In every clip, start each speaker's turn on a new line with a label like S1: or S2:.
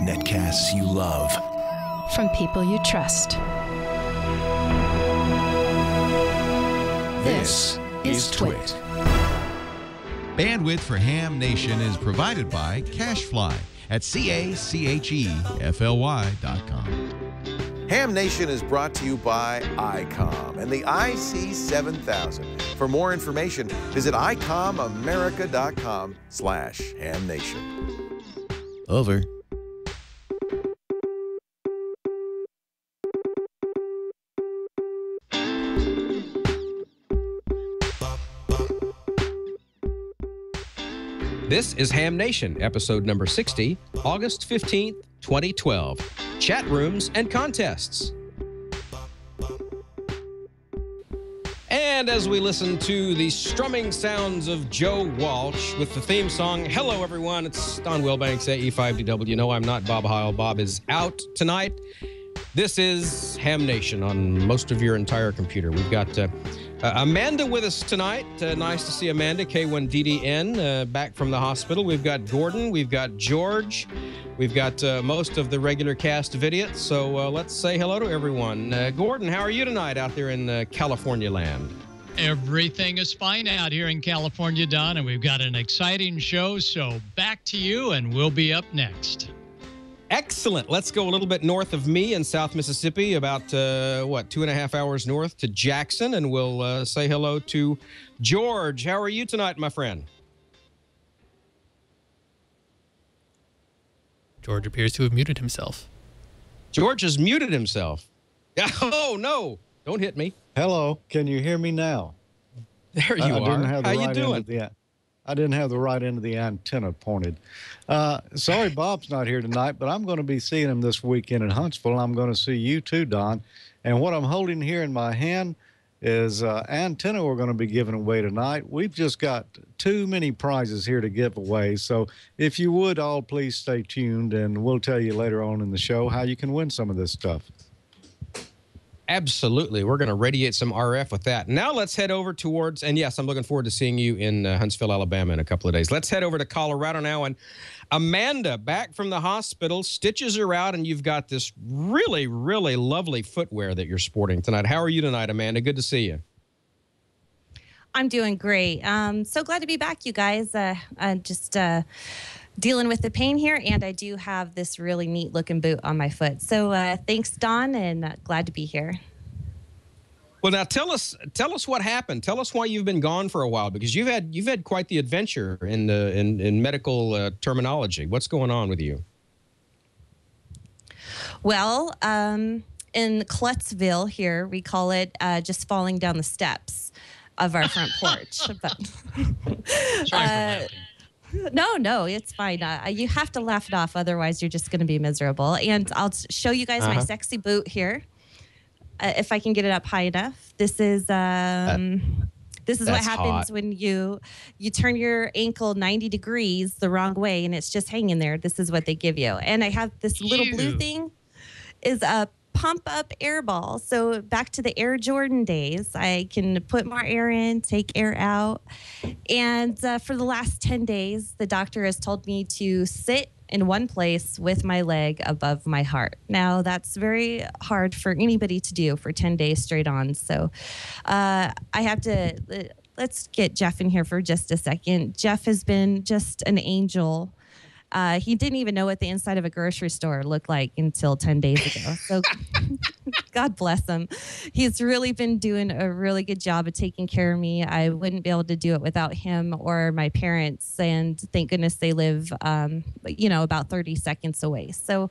S1: Netcasts you love.
S2: From people you trust.
S1: This is TWiT.
S3: Bandwidth for Ham Nation is provided by Cachefly at CACHEFLY.com.
S4: Ham Nation is brought to you by ICOM and the IC7000. For more information, visit icomamerica.com/hamnation.
S1: Over.
S5: This is Ham Nation, episode number 60, August 15th, 2012. Chat rooms and contests. And as we listen to the strumming sounds of Joe Walsh with the theme song, hello everyone, it's Don Wilbanks, AE5DW. No, I'm not Bob Heil. Bob is out tonight. This is Ham Nation on most of your entire computer. We've got Amanda with us tonight. Nice to see Amanda, K1DDN, back from the hospital. We've got Gordon. We've got George. We've got most of the regular cast of idiots. So let's say hello to everyone. Gordon, how are you tonight out there in California land?
S6: Everything is fine out here in California, Don, and we've got an exciting show. So back to you, and we'll be up next.
S5: Excellent. Let's go a little bit north of me in South Mississippi, about, 2.5 hours north to Jackson, and we'll say hello to George. How are you tonight, my friend?
S7: George appears to have muted himself.
S5: George has muted himself. Oh, no. Don't hit me.
S8: Hello. Can you hear me now?
S5: There you are. How you doing?
S8: I didn't have the right end of the antenna pointed. Sorry Bob's not here tonight, but I'm going to be seeing him this weekend in Huntsville. I'm going to see you too, Don. And what I'm holding here in my hand is antenna we're going to be giving away tonight. We've just got too many prizes here to give away. So if you would all please stay tuned, and we'll tell you later on in the show how you can win some of this stuff.
S5: Absolutely. We're going to radiate some RF with that. Now let's head over towards, and yes, I'm looking forward to seeing you in Huntsville, Alabama in a couple of days. Let's head over to Colorado now. And Amanda, back from the hospital, stitches are out, and you've got this really, really lovely footwear that you're sporting tonight. How are you tonight, Amanda? Good to see you.
S9: I'm doing great. So glad to be back, you guys. Just dealing with the pain here, and I do have this really neat looking boot on my foot. So thanks, Don, and glad to be here.
S5: Well, now tell us what happened. Tell us why you've been gone for a while, because you've had quite the adventure in medical terminology. What's going on with you?
S9: Well, in Cluttsville here, we call it just falling down the steps of our front porch. But
S6: Sorry for laughing.
S9: No, it's fine. You have to laugh it off, otherwise you're just going to be miserable. And I'll show you guys my sexy boot here, if I can get it up high enough. This is what happens
S5: hot.
S9: when you turn your ankle 90 degrees the wrong way, and it's just hanging there. This is what they give you. And I have this little blue thing, is a pump up air ball. So back to the Air Jordan days, I can put more air in, take air out. And for the last 10 days, the doctor has told me to sit in one place with my leg above my heart. Now, that's very hard for anybody to do for 10 days straight on. So I have to, let's get Jeff in here for just a second. Jeff has been just an angel. He didn't even know what the inside of a grocery store looked like until 10 days ago. So God bless him. He's really been doing a really good job of taking care of me. I wouldn't be able to do it without him or my parents. And thank goodness they live, about 30 seconds away. So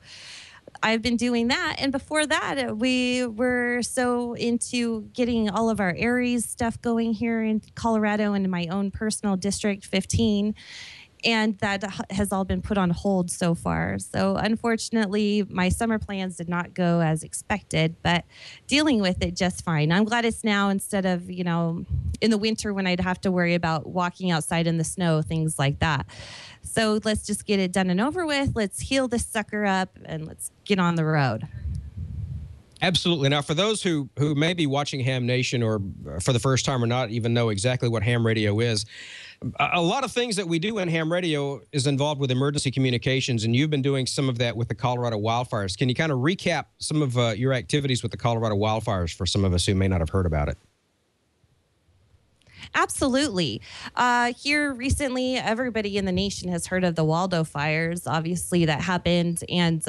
S9: I've been doing that. And before that, we were so into getting all of our Aries stuff going here in Colorado and in my own personal District 15. And that has all been put on hold so far. So unfortunately, my summer plans did not go as expected, but dealing with it just fine. I'm glad it's now instead of, in the winter when I'd have to worry about walking outside in the snow, things like that. So let's just get it done and over with. Let's heal this sucker up and let's get on the road.
S5: Absolutely. Now, for those who may be watching Ham Nation or for the first time or not even know exactly what ham radio is, A lot of things that we do in ham radio is involved with emergency communications, and you've been doing some of that with the Colorado wildfires. Can you kind of recap some of your activities with the Colorado wildfires for some of us who may not have heard about it?
S9: Absolutely. Here recently, everybody in the nation has heard of the Waldo fires. Obviously, that happened, and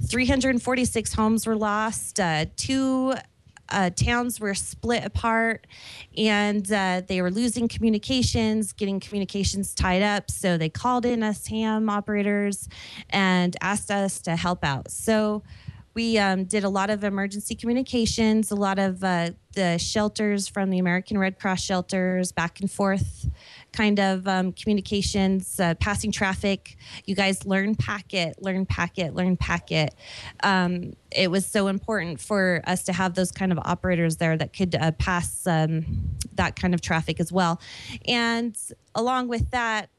S9: 346 homes were lost. Two towns were split apart, and they were losing communications, getting communications tied up. So they called in us ham operators and asked us to help out. So we did a lot of emergency communications, a lot of the shelters from the American Red Cross shelters, back and forth kind of communications, passing traffic. You guys learn packet, learn packet, learn packet. It was so important for us to have those kind of operators there that could pass that kind of traffic as well. And along with that,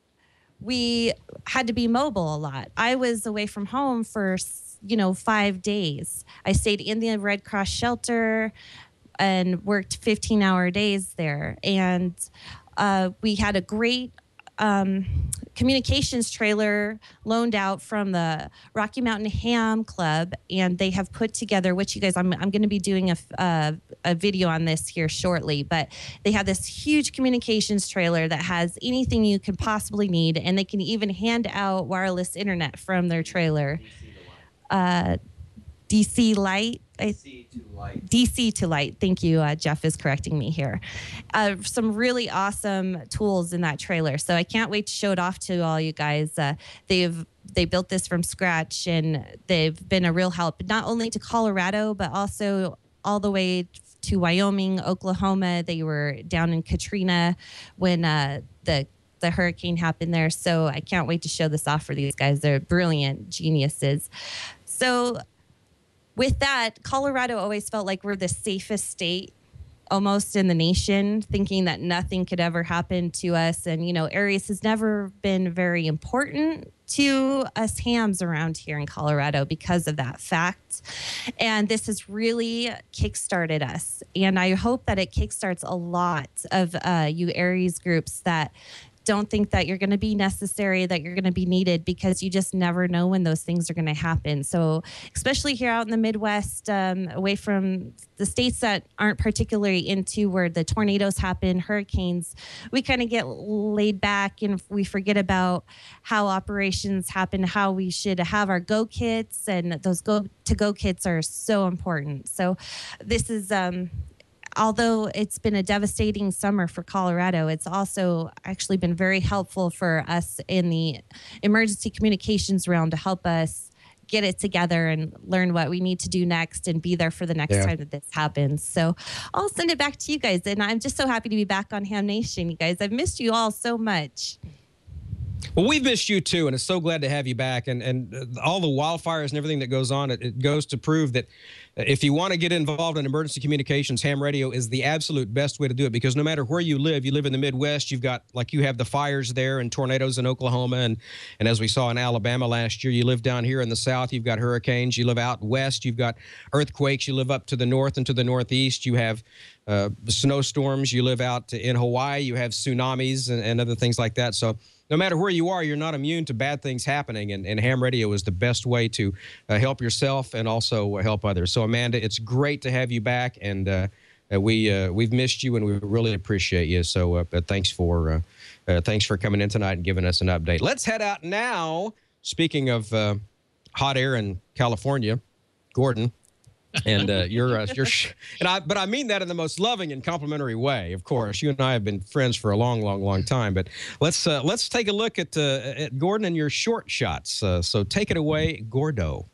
S9: we had to be mobile a lot. I was away from home for 5 days. I stayed in the Red Cross shelter and worked 15-hour days there. And we had a great communications trailer loaned out from the Rocky Mountain Ham Club, and they have put together, which you guys, I'm going to be doing a video on this here shortly, but they have this huge communications trailer that has anything you could possibly need, and they can even hand out wireless internet from their trailer. DC Light. DC to Light. Thank you. Jeff is correcting me here. Some really awesome tools in that trailer. So I can't wait to show it off to all you guys. They built this from scratch, and they've been a real help, not only to Colorado, but also all the way to Wyoming, Oklahoma. They were down in Katrina when the hurricane happened there. So I can't wait to show this off for these guys. They're brilliant geniuses. So with that, Colorado always felt like we're the safest state almost in the nation, thinking that nothing could ever happen to us. And, Aries has never been very important to us hams around here in Colorado because of that fact. And this has really kickstarted us. And I hope that it kickstarts a lot of you Aries groups that don't think that you're going to be necessary, that you're going to be needed, because you just never know when those things are going to happen. So especially here out in the Midwest, away from the states that aren't particularly into where the tornadoes happen, hurricanes, we kind of get laid back and we forget about how operations happen, how we should have our go kits, and those go kits are so important. So this is although it's been a devastating summer for Colorado, it's also actually been very helpful for us in the emergency communications realm to help us get it together and learn what we need to do next and be there for the next time that this happens. So I'll send it back to you guys. And I'm just so happy to be back on Ham Nation, you guys. I've missed you all so much.
S5: Well, we've missed you too, and it's so glad to have you back. And all the wildfires and everything that goes on, it goes to prove that if you want to get involved in emergency communications, ham radio is the absolute best way to do it, because no matter where you live in the Midwest, you've got, like you have the fires there and tornadoes in Oklahoma. And as we saw in Alabama last year, you live down here in the South, you've got hurricanes. You live out west, you've got earthquakes. You live up to the north and to the northeast, you have snowstorms. You live out in Hawaii, you have tsunamis and other things like that. So no matter where you are, you're not immune to bad things happening, and ham radio is the best way to help yourself and also help others. So, Amanda, it's great to have you back, and we've missed you, and we really appreciate you. So, thanks for coming in tonight and giving us an update. Let's head out now. Speaking of hot air in California, Gordon. And but I mean that in the most loving and complimentary way. Of course, you and I have been friends for a long, long, long time. But let's take a look at Gordon and your short shots. So take it away, Gordo.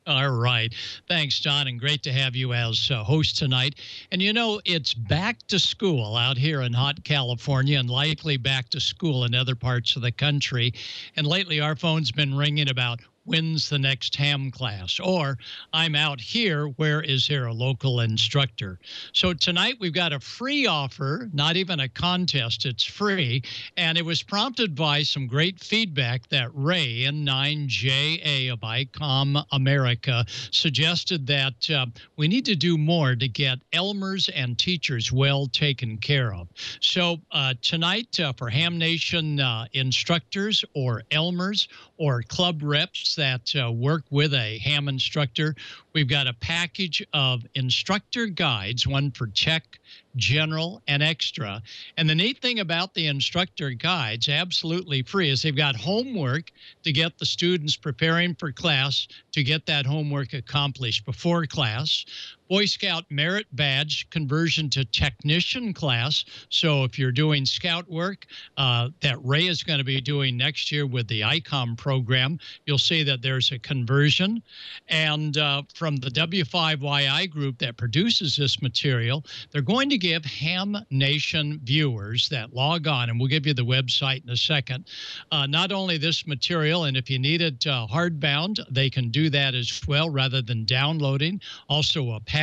S6: All right. Thanks, John, and great to have you as host tonight. And it's back to school out here in hot California, and likely back to school in other parts of the country. And lately, our phone's been ringing about when's the next ham class? Or I'm out here, where is there a local instructor? So tonight we've got a free offer, not even a contest, it's free. And it was prompted by some great feedback that Ray, N9JA of ICOM America, suggested that we need to do more to get Elmers and teachers well taken care of. So tonight for Ham Nation instructors or Elmers or club reps that work with a ham instructor, we've got a package of instructor guides, one for tech, general, and extra. And the neat thing about the instructor guides, absolutely free, is they've got homework to get the students preparing for class, to get that homework accomplished before class. Boy Scout merit badge conversion to technician class. So if you're doing scout work that Ray is going to be doing next year with the ICOM program, you'll see that there's a conversion. And from the W5YI group that produces this material, they're going to give Ham Nation viewers that log on, and we'll give you the website in a second, not only this material, and if you need it hardbound, they can do that as well rather than downloading. Also a patch.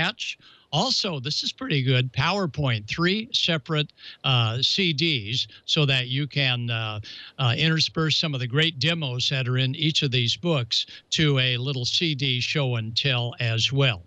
S6: Also, this is pretty good, PowerPoint, 3 separate CDs so that you can intersperse some of the great demos that are in each of these books to a little CD show and tell as well.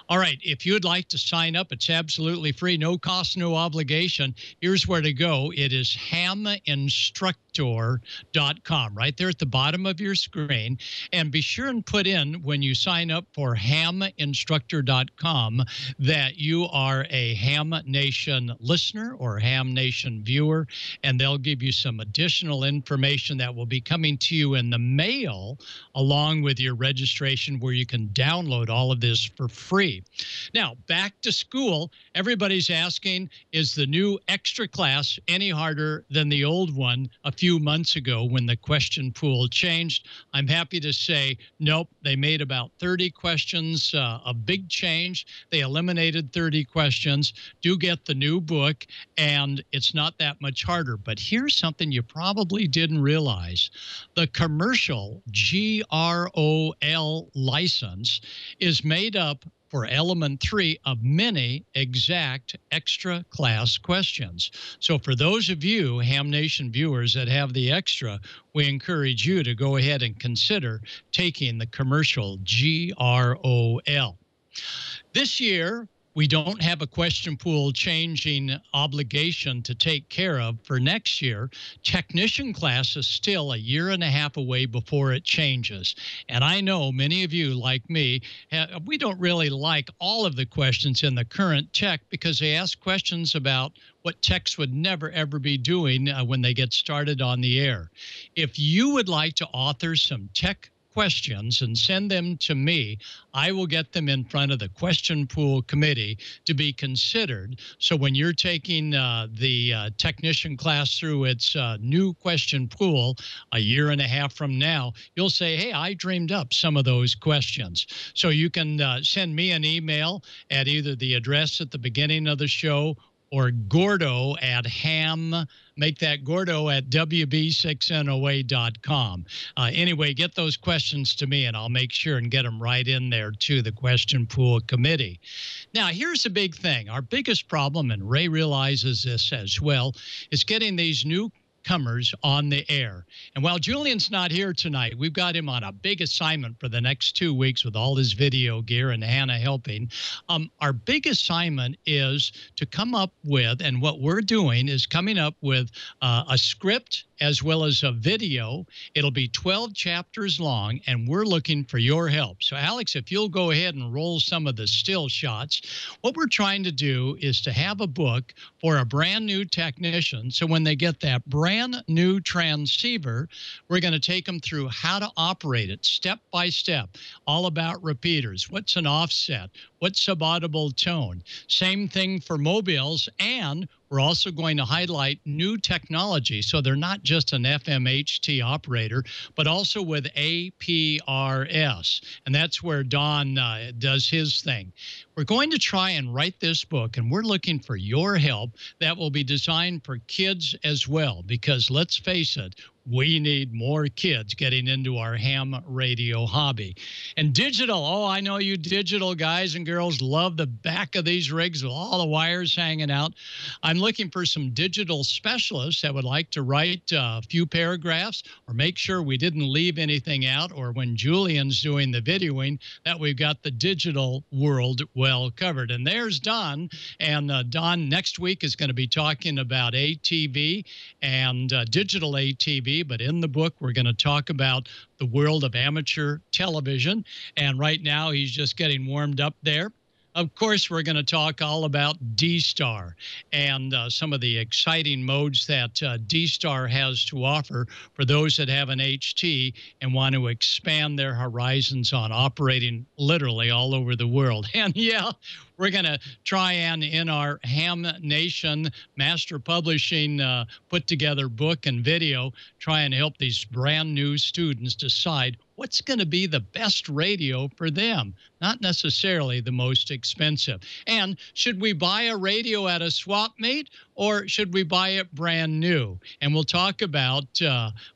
S6: All right, if you'd like to sign up, it's absolutely free, no cost, no obligation. Here's where to go. It is haminstructor.com, right there at the bottom of your screen. And be sure and put in, when you sign up for haminstructor.com, that you are a Ham Nation listener or Ham Nation viewer, and they'll give you some additional information that will be coming to you in the mail along with your registration, where you can download all of this for free. Now, back to school. Everybody's asking, is the new extra class any harder than the old one a few months ago when the question pool changed? I'm happy to say, nope, they made about 30 questions, a big change. They eliminated 30 questions. Do get the new book, and it's not that much harder. But here's something you probably didn't realize. The commercial GROL license is made up for Element 3 of many exact extra class questions. So for those of you Ham Nation viewers that have the extra, we encourage you to go ahead and consider taking the commercial GROL. This year, we don't have a question pool changing obligation to take care of for next year. Technician class is still 1.5 years away before it changes. And I know many of you, like me, we don't really like all of the questions in the current tech because they ask questions about what techs would never, ever be doing when they get started on the air. If you would like to author some tech questions and send them to me, I will get them in front of the question pool committee to be considered. So when you're taking the technician class through its new question pool 1.5 years from now, you'll say, hey, I dreamed up some of those questions. So you can send me an email at either the address at the beginning of the show or Gordo at make that Gordo at WB6NOA.com. Anyway, get those questions to me, and I'll make sure and get them right in there to the question pool committee. Now, here's the big thing. Our biggest problem, and Ray realizes this as well, is getting these newcomers on the air. And while Julian's not here tonight, we've got him on a big assignment for the next 2 weeks with all his video gear and Hannah helping. Our big assignment is to come up with, and what we're doing is coming up with a script as well as a video. It'll be 12 chapters long, and we're looking for your help. So, Alex, if you'll go ahead and roll some of the still shots. What we're trying to do is to have a book for a brand new technician, so when they get that brand new transceiver, we're going to take them through how to operate it step by step, all about repeaters. What's an offset? What's subaudible tone? Same thing for mobiles, and we're also going to highlight new technology, so they're not just an FMHT operator, but also with APRS, and that's where Don does his thing. We're going to try and write this book, and we're looking for your help. That will be designed for kids as well, because let's face it, we need more kids getting into our ham radio hobby. And digital, oh, I know you digital guys and girls love the back of these rigs with all the wires hanging out. I'm looking for some digital specialists that would like to write a few paragraphs or make sure we didn't leave anything out, or when Julian's doing the videoing, that we've got the digital world well covered. And there's Don. And Don next week is going to be talking about ATV and digital ATV. But in the book, we're going to talk about the world of amateur television. And right now, he's just getting warmed up there. Of course, we're going to talk all about D-Star and some of the exciting modes that D-Star has to offer for those that have an HT and want to expand their horizons on operating literally all over the world. And yeah, we're going to try and, in our Ham Nation Master Publishing put together book and video, try and help these brand new students decide what's going to be the best radio for them, not necessarily the most expensive. And should we buy a radio at a swap meet, or should we buy it brand new? And we'll talk about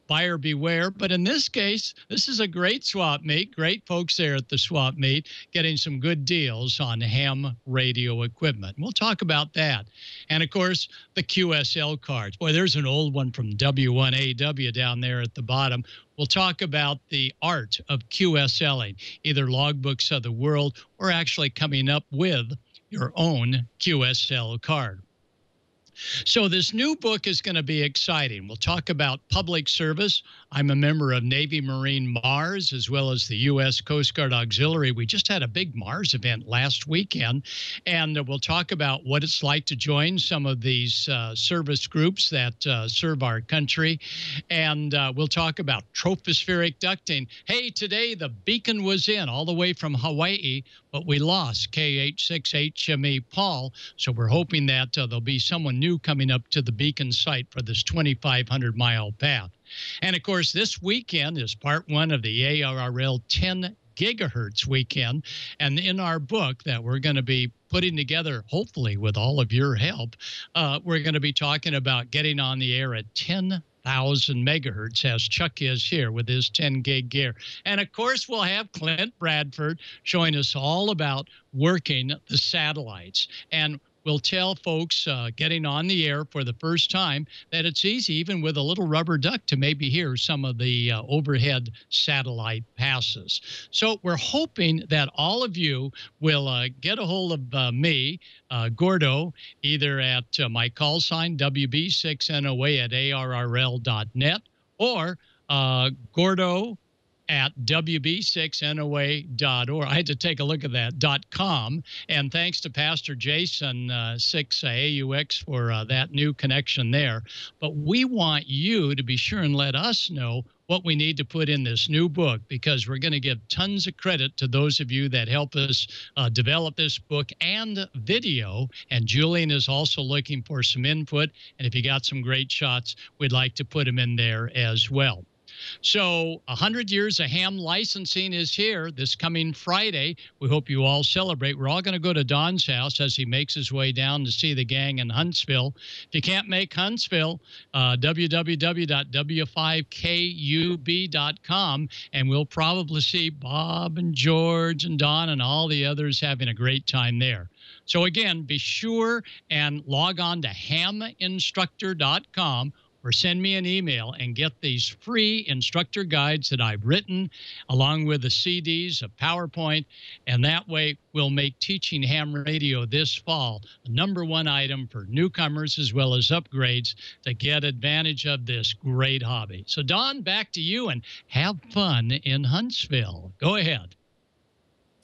S6: buyer beware. But in this case, this is a great swap meet. Great folks there at the swap meet getting some good deals on ham radio equipment. We'll talk about that. And, of course, the QSL cards. Boy, there's an old one from W1AW down there at the bottom. We'll talk about the art of QSLing, either logbooks of the world or actually coming up with your own QSL card. So this new book is going to be exciting. We'll talk about public service. I'm a member of Navy Marine Mars, as well as the U.S. Coast Guard Auxiliary. We just had a big Mars event last weekend, and we'll talk about what it's like to join some of these service groups that serve our country. And we'll talk about tropospheric ducting. Hey, today the beacon was in all the way from Hawaii, but we lost KH6HME Paul. So we're hoping that there'll be someone new coming up to the beacon site for this 2,500-mile path. And, of course, this weekend is part one of the ARRL 10 gigahertz weekend. And in our book that we're going to be putting together, hopefully with all of your help, we're going to be talking about getting on the air at 10,000 megahertz, as Chuck is here with his 10 gig gear. And, of course, we'll have Clint Bradford showing us all about working the satellites. And we'll tell folks getting on the air for the first time that it's easy, even with a little rubber duck, to maybe hear some of the overhead satellite passes. So we're hoping that all of you will get a hold of me, Gordo, either at my call sign, WB6NOA at ARRL.net, or Gordo at WB6NOA.org. I had to take a look at that, .com. And thanks to Pastor Jason 6AUX for that new connection there. But we want you to be sure and let us know what we need to put in this new book, because we're going to give tons of credit to those of you that help us develop this book and video. And Julian is also looking for some input. And if you got some great shots, we'd like to put them in there as well. So 100 years of ham licensing is here this coming Friday. We hope you all celebrate. We're all going to go to Don's house as he makes his way down to see the gang in Huntsville. If you can't make Huntsville, www.w5kub.com, and we'll probably see Bob and George and Don and all the others having a great time there. So again, be sure and log on to haminstructor.com, or send me an email and get these free instructor guides that I've written, along with the CDs, a PowerPoint, and that way we'll make teaching ham radio this fall the #1 item for newcomers as well as upgrades to get advantage of this great hobby. So, Don, back to you, and have fun in Huntsville. Go ahead.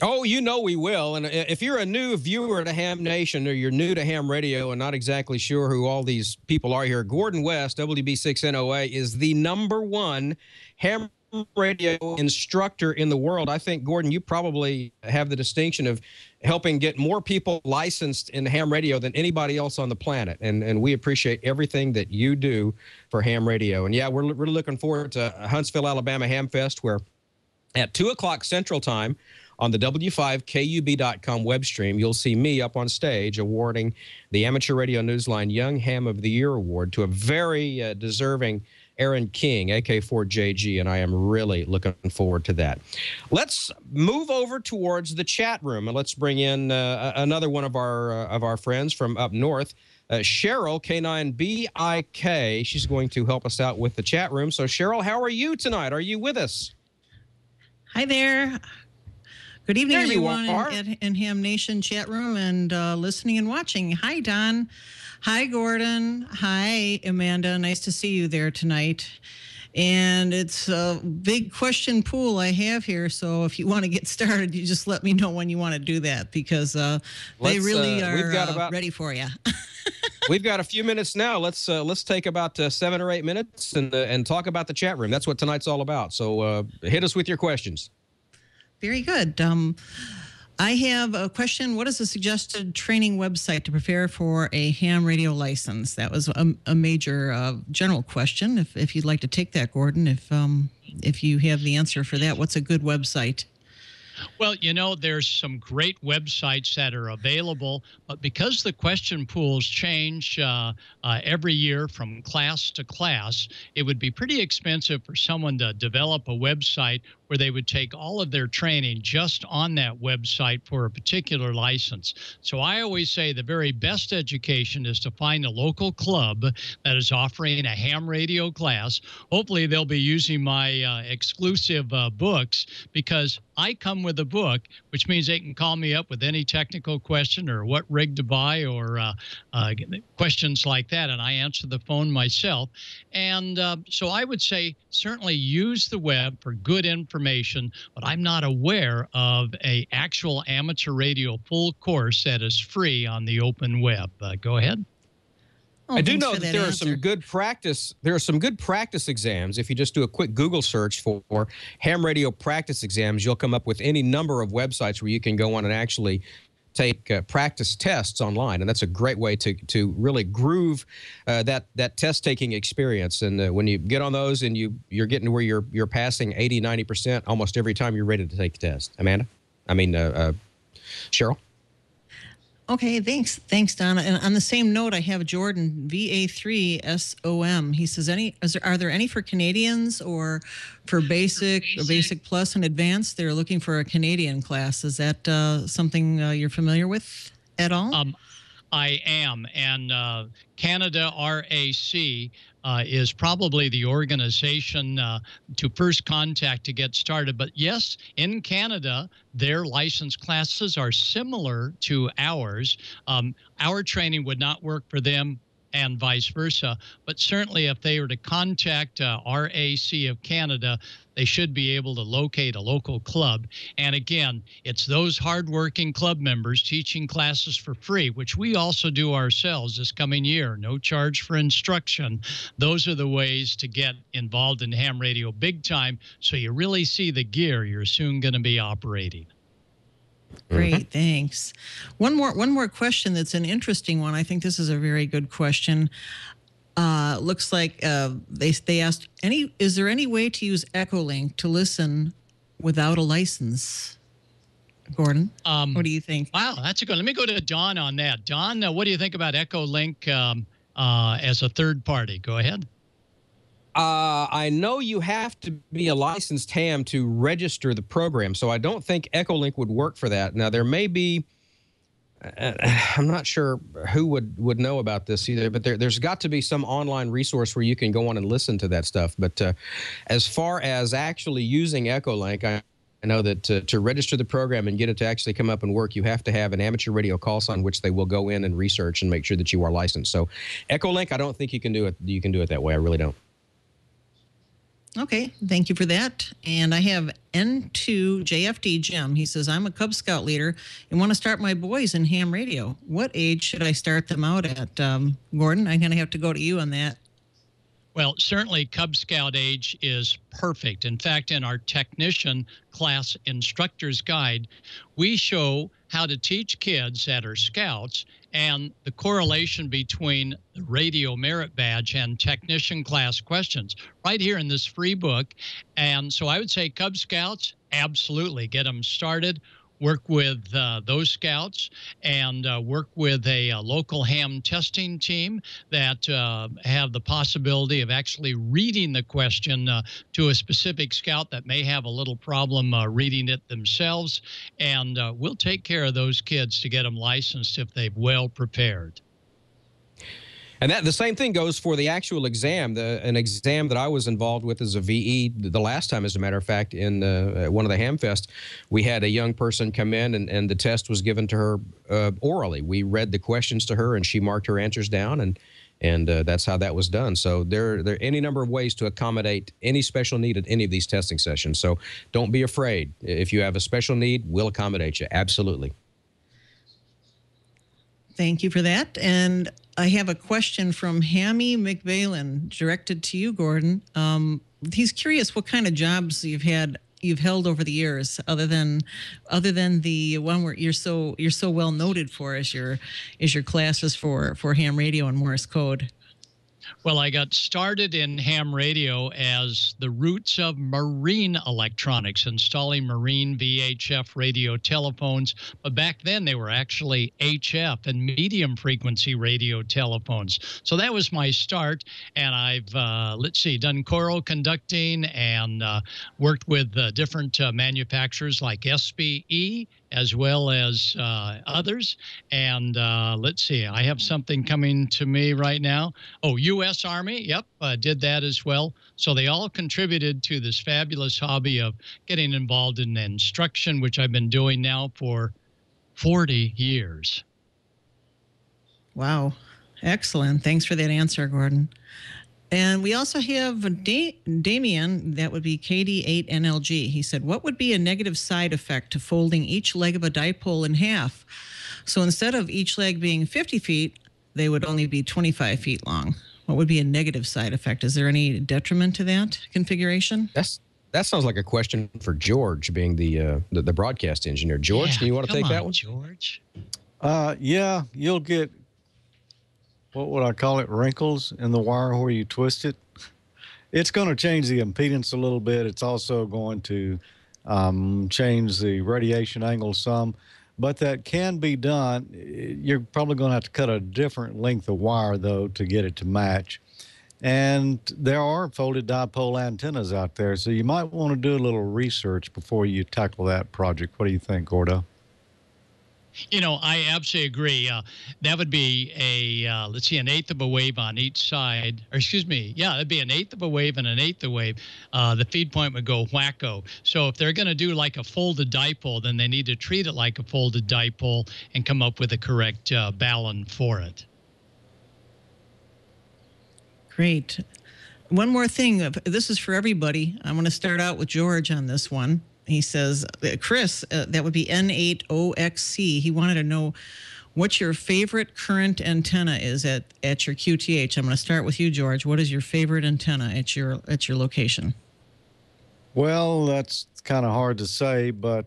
S5: Oh, you know we will. And if you're a new viewer to Ham Nation, or you're new to ham radio and not exactly sure who all these people are here, Gordon West, WB6NOA, is the #1 ham radio instructor in the world. I think, Gordon, you probably have the distinction of helping get more people licensed in ham radio than anybody else on the planet. And we appreciate everything that you do for ham radio. And, yeah, we're really looking forward to Huntsville, Alabama Ham Fest, where at 2 o'clock Central Time, on the W5KUB.com web stream, you'll see me up on stage awarding the Amateur Radio Newsline Young Ham of the Year Award to a very deserving Aaron King, AK4JG, and I am really looking forward to that. Let's move over towards the chat room, and let's bring in another one of our friends from up north, Cheryl, K9BIK. She's going to help us out with the chat room. So, Cheryl, how are you tonight? Are you with us?
S10: Hi there. Good evening,
S5: there
S10: everyone in Ham Nation chat room and listening and watching. Hi, Don. Hi, Gordon. Hi, Amanda. Nice to see you there tonight. And it's a big question pool I have here. So if you want to get started, you just let me know when you want to do that, because they really are ready for you.
S5: We've got a few minutes now. Let's take about 7 or 8 minutes and talk about the chat room. That's what tonight's all about. So hit us with your questions.
S10: Very good. I have a question. What is a suggested training website to prepare for a ham radio license? That was a major general question. If you'd like to take that, Gordon, if you have the answer for that, what's a good website?
S6: Well, you know, there's some great websites that are available, but because the question pools change every year from class to class, it would be pretty expensive for someone to develop a website where they would take all of their training just on that website for a particular license. So I always say the very best education is to find a local club that is offering a ham radio class. Hopefully they'll be using my exclusive books, because I come with a book, which means they can call me up with any technical question or what rig to buy or questions like that, and I answer the phone myself. And so I would say certainly use the web for good information, but I'm not aware of an actual amateur radio full course that is free on the open web. Go ahead.
S10: Oh,
S5: I do know that there are some good practice. There are some good practice exams. If you just do a quick Google search for ham radio practice exams, you'll come up with any number of websites where you can go on and actually take practice tests online, and that's a great way to really groove that test-taking experience. And when you get on those and you're getting to where you're passing 80-90% almost every time you're ready to take the test. Amanda? I mean, Cheryl?
S10: Okay, thanks, Donna. And on the same note, I have Jordan, VA3SOM. He says, are there any for Canadians or for basic or basic plus and advanced? They're looking for a Canadian class. Is that something you're familiar with at all?
S6: I am, and Canada RAC is probably the organization to first contact to get started. But yes, in Canada, their license classes are similar to ours. Our training would not work for them and vice versa. But certainly if they were to contact RAC of Canada, they should be able to locate a local club. And again, it's those hardworking club members teaching classes for free, which we also do ourselves this coming year. No charge for instruction. Those are the ways to get involved in ham radio big time, so you really see the gear you're soon going to be operating.
S10: Great, thanks. One more question that's an interesting one. I think this is a very good question. Looks like they asked, is there any way to use Echolink to listen without a license? Gordon, what do you think?
S6: Wow, that's a good. Let me go to Don on that. Don, what do you think about Echolink as a third party? Go ahead.
S5: I know you have to be a licensed ham to register the program, so I don't think Echolink would work for that. Now, there may be, I'm not sure who would know about this either, but there's got to be some online resource where you can go on and listen to that stuff. But as far as actually using Echolink, I know that to register the program and get it to actually come up and work, you have to have an amateur radio call sign, which they will go in and research and make sure that you are licensed. So Echolink, I don't think you can do it. You can do it that way. I really don't.
S10: Okay, thank you for that. And I have N2JFD Jim. He says, I'm a Cub Scout leader and want to start my boys in ham radio. What age should I start them out at? Gordon, I'm going to have to go to you on that.
S6: Well, certainly Cub Scout age is perfect. In fact, in our technician class instructor's guide, we show how to teach kids that are scouts and the correlation between the radio merit badge and technician class questions right here in this free book. And so I would say Cub Scouts, absolutely get them started. work with those scouts and work with a local ham testing team that have the possibility of actually reading the question to a specific scout that may have a little problem reading it themselves. And we'll take care of those kids to get them licensed if they've well prepared.
S5: And that the same thing goes for the actual exam. An exam that I was involved with as a VE the last time, as a matter of fact, in one of the Hamfest, we had a young person come in and the test was given to her orally. We read the questions to her and she marked her answers down, and that's how that was done. So there are any number of ways to accommodate any special need at any of these testing sessions. So don't be afraid. If you have a special need, we'll accommodate you. Absolutely.
S10: Thank you for that. And I have a question from Hammy McValen directed to you, Gordon. He's curious what kind of jobs you've held over the years, other than the one where you're so well noted for as your classes for ham radio and Morse code.
S6: Well, I got started in ham radio as the roots of marine electronics, installing marine VHF radio telephones. But back then, they were actually HF and medium frequency radio telephones. So that was my start. And I've, done choral conducting and worked with different manufacturers like SBE, as well as others. And I have something coming to me right now. Oh, U.S. Army, yep, did that as well. So they all contributed to this fabulous hobby of getting involved in instruction, which I've been doing now for 40 years.
S10: Wow, excellent. Thanks for that answer, Gordon. And we also have Damien, that would be KD8NLG. He said, what would be a negative side effect to folding each leg of a dipole in half? So instead of each leg being 50 feet, they would only be 25 feet long. What would be a negative side effect? Is there any detriment to that configuration?
S5: That sounds like a question for George, being the broadcast engineer. George, do you want to take that one?
S6: George?
S8: Yeah, you'll get, what would I call it, wrinkles in the wire where you twist it. It's going to change the impedance a little bit. It's also going to change the radiation angle some, but that can be done. You're probably going to have to cut a different length of wire, though, to get it to match. And there are folded dipole antennas out there, so you might want to do a little research before you tackle that project. What do you think, Gordo?
S6: You know, I absolutely agree. That would be an eighth of a wave on each side. Or excuse me, yeah, it'd be an eighth of a wave and an eighth of a wave. The feed point would go wacko. So if they're going to do like a folded dipole, then they need to treat it like a folded dipole and come up with the correct balun for it.
S10: Great. One more thing. This is for everybody. I want to start out with George on this one. He says, Chris, that would be N8OXC. He wanted to know what your favorite current antenna is at your QTH. I'm going to start with you, George. What is your favorite antenna at your location?
S8: Well, that's kind of hard to say, but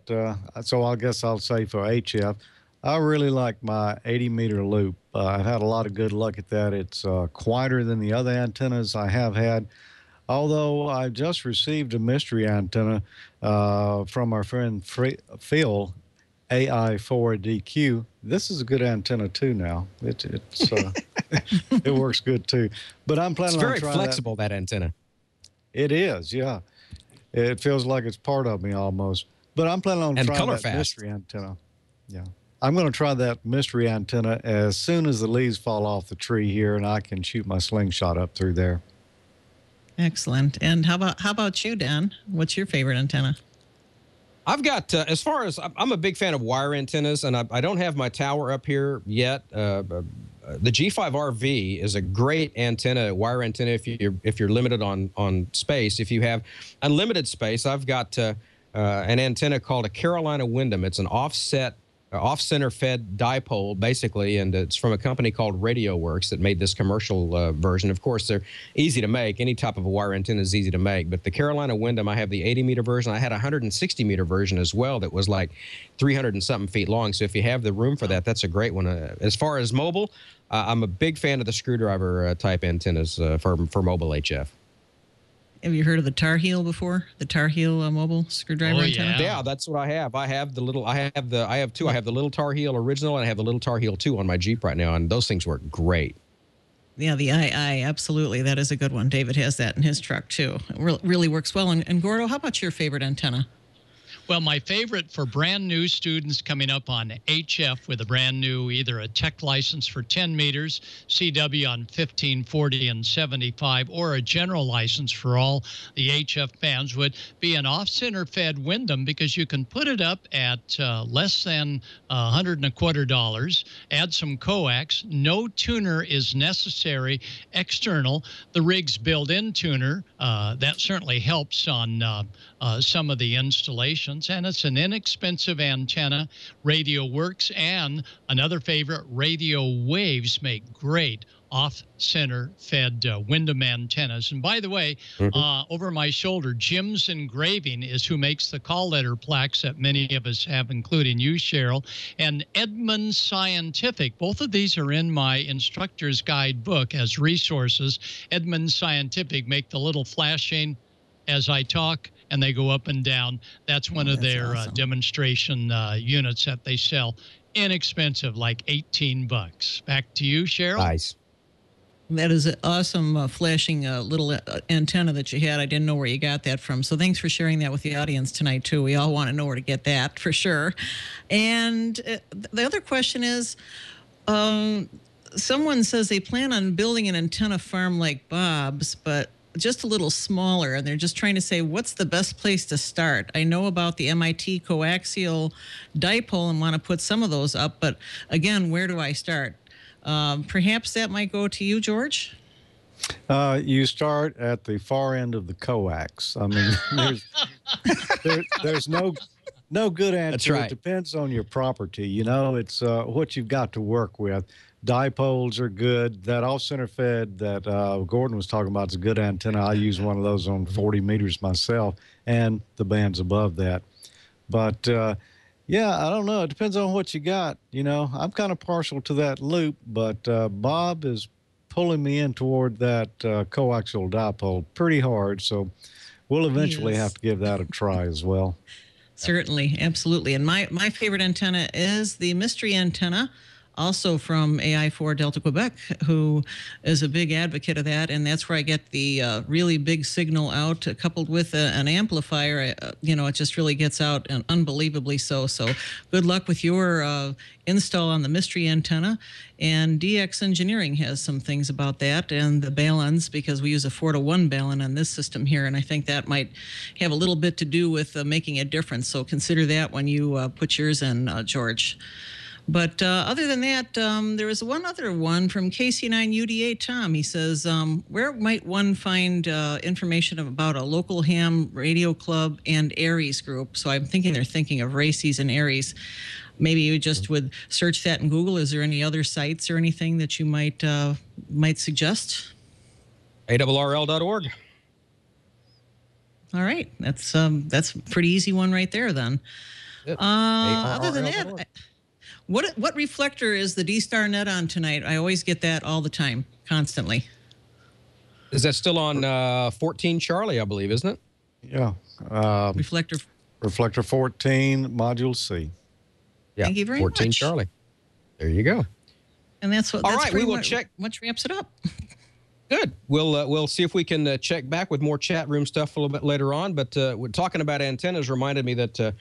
S8: so I guess I'll say for HF, I really like my 80-meter loop. I've had a lot of good luck at that. It's quieter than the other antennas I have had. Although I just received a mystery antenna from our friend Phil, AI4DQ. This is a good antenna too now. It works good too. But I'm planning on trying that.
S5: It's very flexible, that antenna.
S8: It is, yeah. It feels like it's part of me almost. But I'm planning on trying that mystery antenna. Yeah. I'm going to try that mystery antenna as soon as the leaves fall off the tree here and I can shoot my slingshot up through there.
S10: Excellent. And how about you, Dan? What's your favorite antenna?
S5: I've got, as far as, I'm a big fan of wire antennas, and I don't have my tower up here yet. The G5RV is a great antenna, wire antenna, if you're limited on space. If you have unlimited space, I've got an antenna called a Carolina Wyndham. It's an off-center fed dipole, basically, and it's from a company called Radio Works that made this commercial version. Of course, they're easy to make. Any type of a wire antenna is easy to make, but the Carolina Wyndham, I have the 80-meter version. I had a 160-meter version as well that was like 300 and something feet long, so if you have the room for that, that's a great one. As far as mobile, I'm a big fan of the screwdriver type antennas for mobile HF.
S10: Have you heard of the Tar Heel before? The Tar Heel mobile screwdriver antenna?
S5: Yeah, that's what I have. I have the little. I have two. I have the little Tar Heel original, and I have the little Tar Heel 2 on my Jeep right now, and those things work great.
S10: Yeah, the II, absolutely. That is a good one. David has that in his truck, too. It really works well. And Gordo, how about your favorite antenna?
S6: Well, my favorite for brand new students coming up on HF with a brand new, either a tech license for 10 meters, CW on 15, 40, and 75, or a general license for all the HF bands would be an off-center fed Wyndham, because you can put it up at less than $125, add some coax. No tuner is necessary external. The rig's built-in tuner. That certainly helps on some of the installations. And it's an inexpensive antenna. Radio works, and another favorite, radio waves make great off-center fed Wyndham antennas. And by the way, over my shoulder, Jim's Engraving is who makes the call letter plaques that many of us have, including you, Cheryl, and Edmund Scientific. Both of these are in my instructor's guide book as resources. Edmund Scientific make the little flashing as I talk, and they go up and down. That's one of their awesome demonstration units that they sell. Inexpensive, like $18. Back to you, Cheryl.
S5: Nice.
S10: That is an awesome flashing little antenna that you had. I didn't know where you got that from. So thanks for sharing that with the audience tonight, too. We all want to know where to get that, for sure. And the other question is, someone says they plan on building an antenna farm like Bob's, but just a little smaller, and they're just trying to say, what's the best place to start? I know about the MIT coaxial dipole and want to put some of those up, but again, where do I start? Perhaps that might go to you, George?
S8: You start at the far end of the coax. I mean, there's no good answer.
S5: That's right.
S8: It depends on your property. You know, it's what you've got to work with. Dipoles are good. That off-center fed that Gordon was talking about is a good antenna. I use one of those on 40 meters myself, and the bands above that. But, yeah, I don't know. It depends on what you got. You know, I'm kind of partial to that loop, but Bob is pulling me in toward that coaxial dipole pretty hard, so we'll eventually have to give that a try as well.
S10: Certainly, absolutely. And my favorite antenna is the mystery antenna, also from AI4 Delta Quebec, who is a big advocate of that. And that's where I get the really big signal out, coupled with an amplifier. You know, it just really gets out, and unbelievably so. So good luck with your install on the mystery antenna. And DX Engineering has some things about that, and the balance, because we use a 4-to-1 balun on this system here. And I think that might have a little bit to do with making a difference. So consider that when you put yours in, George. But other than that, there was one other one from KC9UDA Tom. He says, where might one find information about a local ham radio club and Aries group? So I'm thinking they're thinking of Races and Aries. Maybe you just would search that in Google. Is there any other sites or anything that you might suggest?
S5: ARRL.org.
S10: All right. That's a pretty easy one right there then.
S5: Yep.
S10: Other than that, what reflector is the D-Star net on tonight? I always get that all the time, constantly.
S5: Is that still on 14 Charlie, I believe, isn't it?
S8: Yeah.
S10: Reflector
S8: 14, module C.
S5: Yeah,
S10: Thank you very
S5: 14
S10: much.
S5: Charlie. There you go.
S10: And that's what.
S5: All
S10: That's
S5: right,
S10: pretty
S5: we will
S10: much,
S5: check.
S10: Much wraps it up.
S5: Good. We'll see if we can check back with more chat room stuff a little bit later on. But we're talking about antennas reminded me that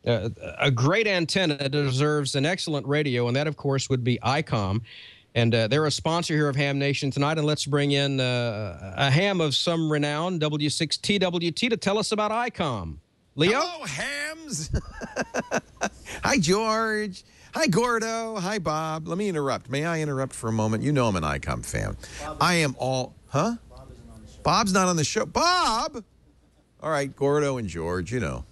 S5: a great antenna deserves an excellent radio, and that, of course, would be ICOM. And they're a sponsor here of Ham Nation tonight. And let's bring in a ham of some renown, W6TWT, to tell us about ICOM. Leo?
S4: Hello, hams. Hi, George. Hi, Gordo. Hi, Bob. Let me interrupt. May I interrupt for a moment? You know I'm an ICOM fan. I am all... Huh? Bob's not on the show. Bob! All right, Gordo and George, you know.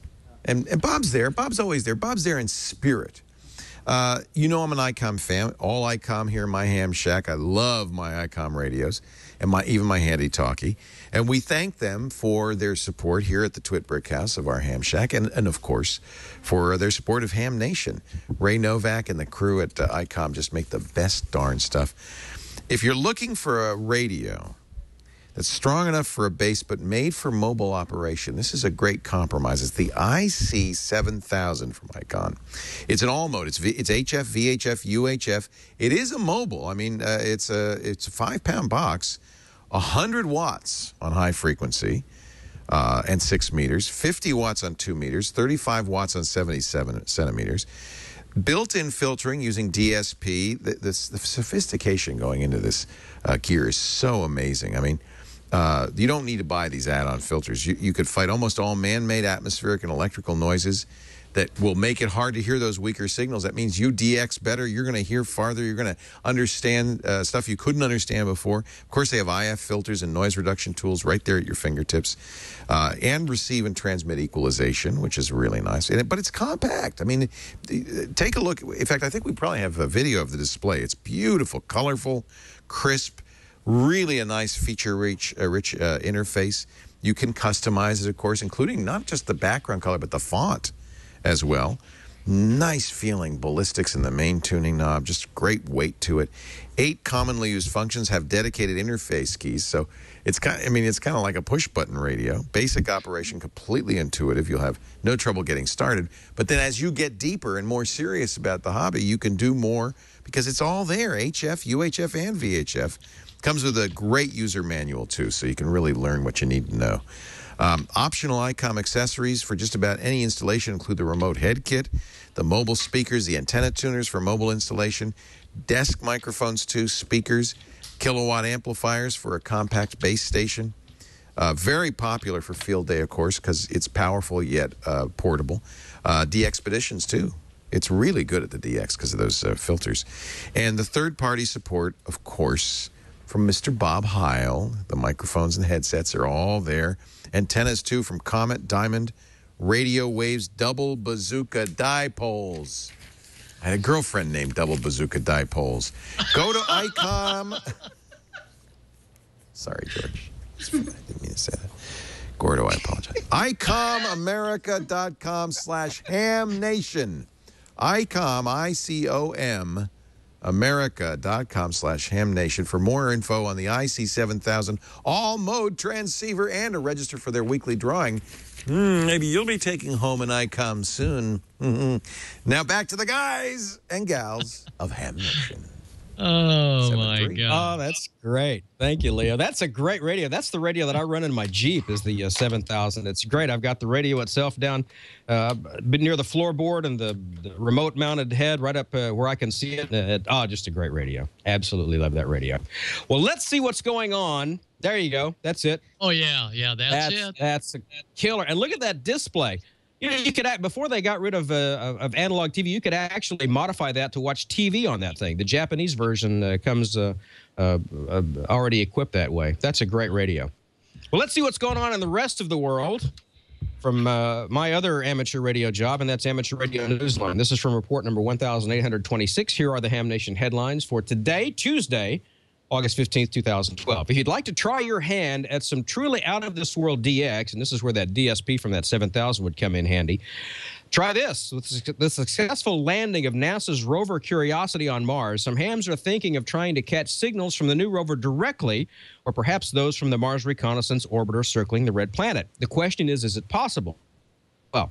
S4: And Bob's there. Bob's always there. Bob's there in spirit. You know I'm an ICOM fan. All ICOM here in my ham shack. I love my ICOM radios and even my handy-talkie. And we thank them for their support here at the TWiT Brickhouse of our ham shack, and of course, for their support of Ham Nation. Ray Novak and the crew at ICOM just make the best darn stuff. If you're looking for a radio that's strong enough for a base but made for mobile operation. This is a great compromise. It's the IC7000 from Icon. It's an all mode. It's HF, VHF, UHF. It is a mobile. I mean, it's a 5-pound box, 100 watts on high frequency and 6 meters, 50 watts on 2 meters, 35 watts on 77 centimeters. Built-in filtering using DSP. The sophistication going into this gear is so amazing. I mean, you don't need to buy these add-on filters. You could fight almost all man-made atmospheric and electrical noises that will make it hard to hear those weaker signals. That means you DX better. You're going to hear farther. You're going to understand stuff you couldn't understand before. Of course, they have IF filters and noise reduction tools right there at your fingertips. And receive and transmit equalization, which is really nice. But it's compact. I mean, take a look. In fact, I think we probably have a video of the display. It's beautiful, colorful, crisp, really a nice feature-rich interface. You can customize it, of course, including not just the background color, but the font as well. Nice feeling ballistics in the main tuning knob, just great weight to it. 8 commonly used functions have dedicated interface keys, so it's kind of like a push button radio. Basic operation, completely intuitive. You'll have no trouble getting started. But then as you get deeper and more serious about the hobby, you can do more because it's all there. HF, UHF, and VHF. Comes with a great user manual too, so you can really learn what you need to know. Optional ICOM accessories for just about any installation include the remote head kit, the mobile speakers, the antenna tuners for mobile installation, desk microphones too, speakers, kilowatt amplifiers for a compact base station. Very popular for field day, of course, because it's powerful yet portable. DXpeditions too. It's really good at the DX because of those filters. And the third-party support, of course, from Mr. Bob Heil. The microphones and headsets are all there. Antennas, too, from Comet, Diamond, Radio Waves, Double Bazooka Dipoles. I had a girlfriend named Double Bazooka Dipoles. Go to ICOM. Sorry, George. I didn't mean to say that. Gordo, I apologize. ICOMamerica.com/hamnation. ICOM, I-C-O-M, America.com/hamnation for more info on the IC7000 all-mode transceiver and to register for their weekly drawing. Maybe you'll be taking home an ICOM soon. Now back to the guys and gals of Ham Nation.
S6: Oh, my God.
S5: Oh, that's great. Thank you, Leo. That's a great radio. That's the radio that I run in my Jeep is the 7000. It's great. I've got the radio itself down near the floorboard and the remote-mounted head right up where I can see it. Just a great radio. Absolutely love that radio. Well, let's see what's going on. There you go. That's it.
S6: Oh, yeah. Yeah, that's it.
S5: That's a killer. And look at that display. You know, you could before they got rid of analog TV, you could actually modify that to watch TV on that thing. The Japanese version comes already equipped that way. That's a great radio. Well, let's see what's going on in the rest of the world from my other amateur radio job, and that's Amateur Radio Newsline. This is from report number 1826. Here are the Ham Nation headlines for today, Tuesday, August 15th, 2012. If you'd like to try your hand at some truly out-of-this-world DX, and this is where that DSP from that 7000 would come in handy, try this. With the successful landing of NASA's rover Curiosity on Mars, some hams are thinking of trying to catch signals from the new rover directly, or perhaps those from the Mars Reconnaissance Orbiter circling the red planet. The question is it possible? Well,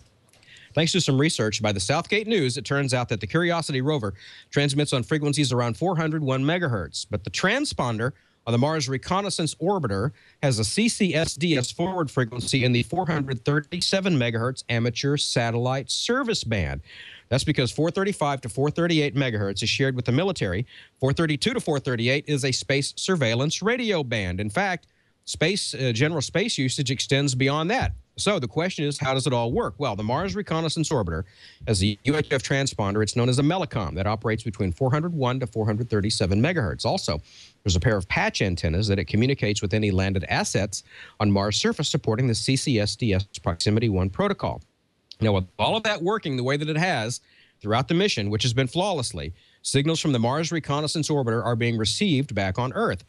S5: thanks to some research by the Southgate News, it turns out that the Curiosity rover transmits on frequencies around 401 megahertz, but the transponder on the Mars Reconnaissance Orbiter has a CCSDS forward frequency in the 437 megahertz amateur satellite service band. That's because 435 to 438 megahertz is shared with the military. 432 to 438 is a space surveillance radio band. In fact, general space usage extends beyond that. So the question is, how does it all work? Well, the Mars Reconnaissance Orbiter has a UHF transponder. It's known as a Melicom that operates between 401 to 437 megahertz. Also, there's a pair of patch antennas that it communicates with any landed assets on Mars' surface supporting the CCSDS Proximity 1 protocol. Now, with all of that working the way that it has throughout the mission, which has been flawlessly, signals from the Mars Reconnaissance Orbiter are being received back on Earth.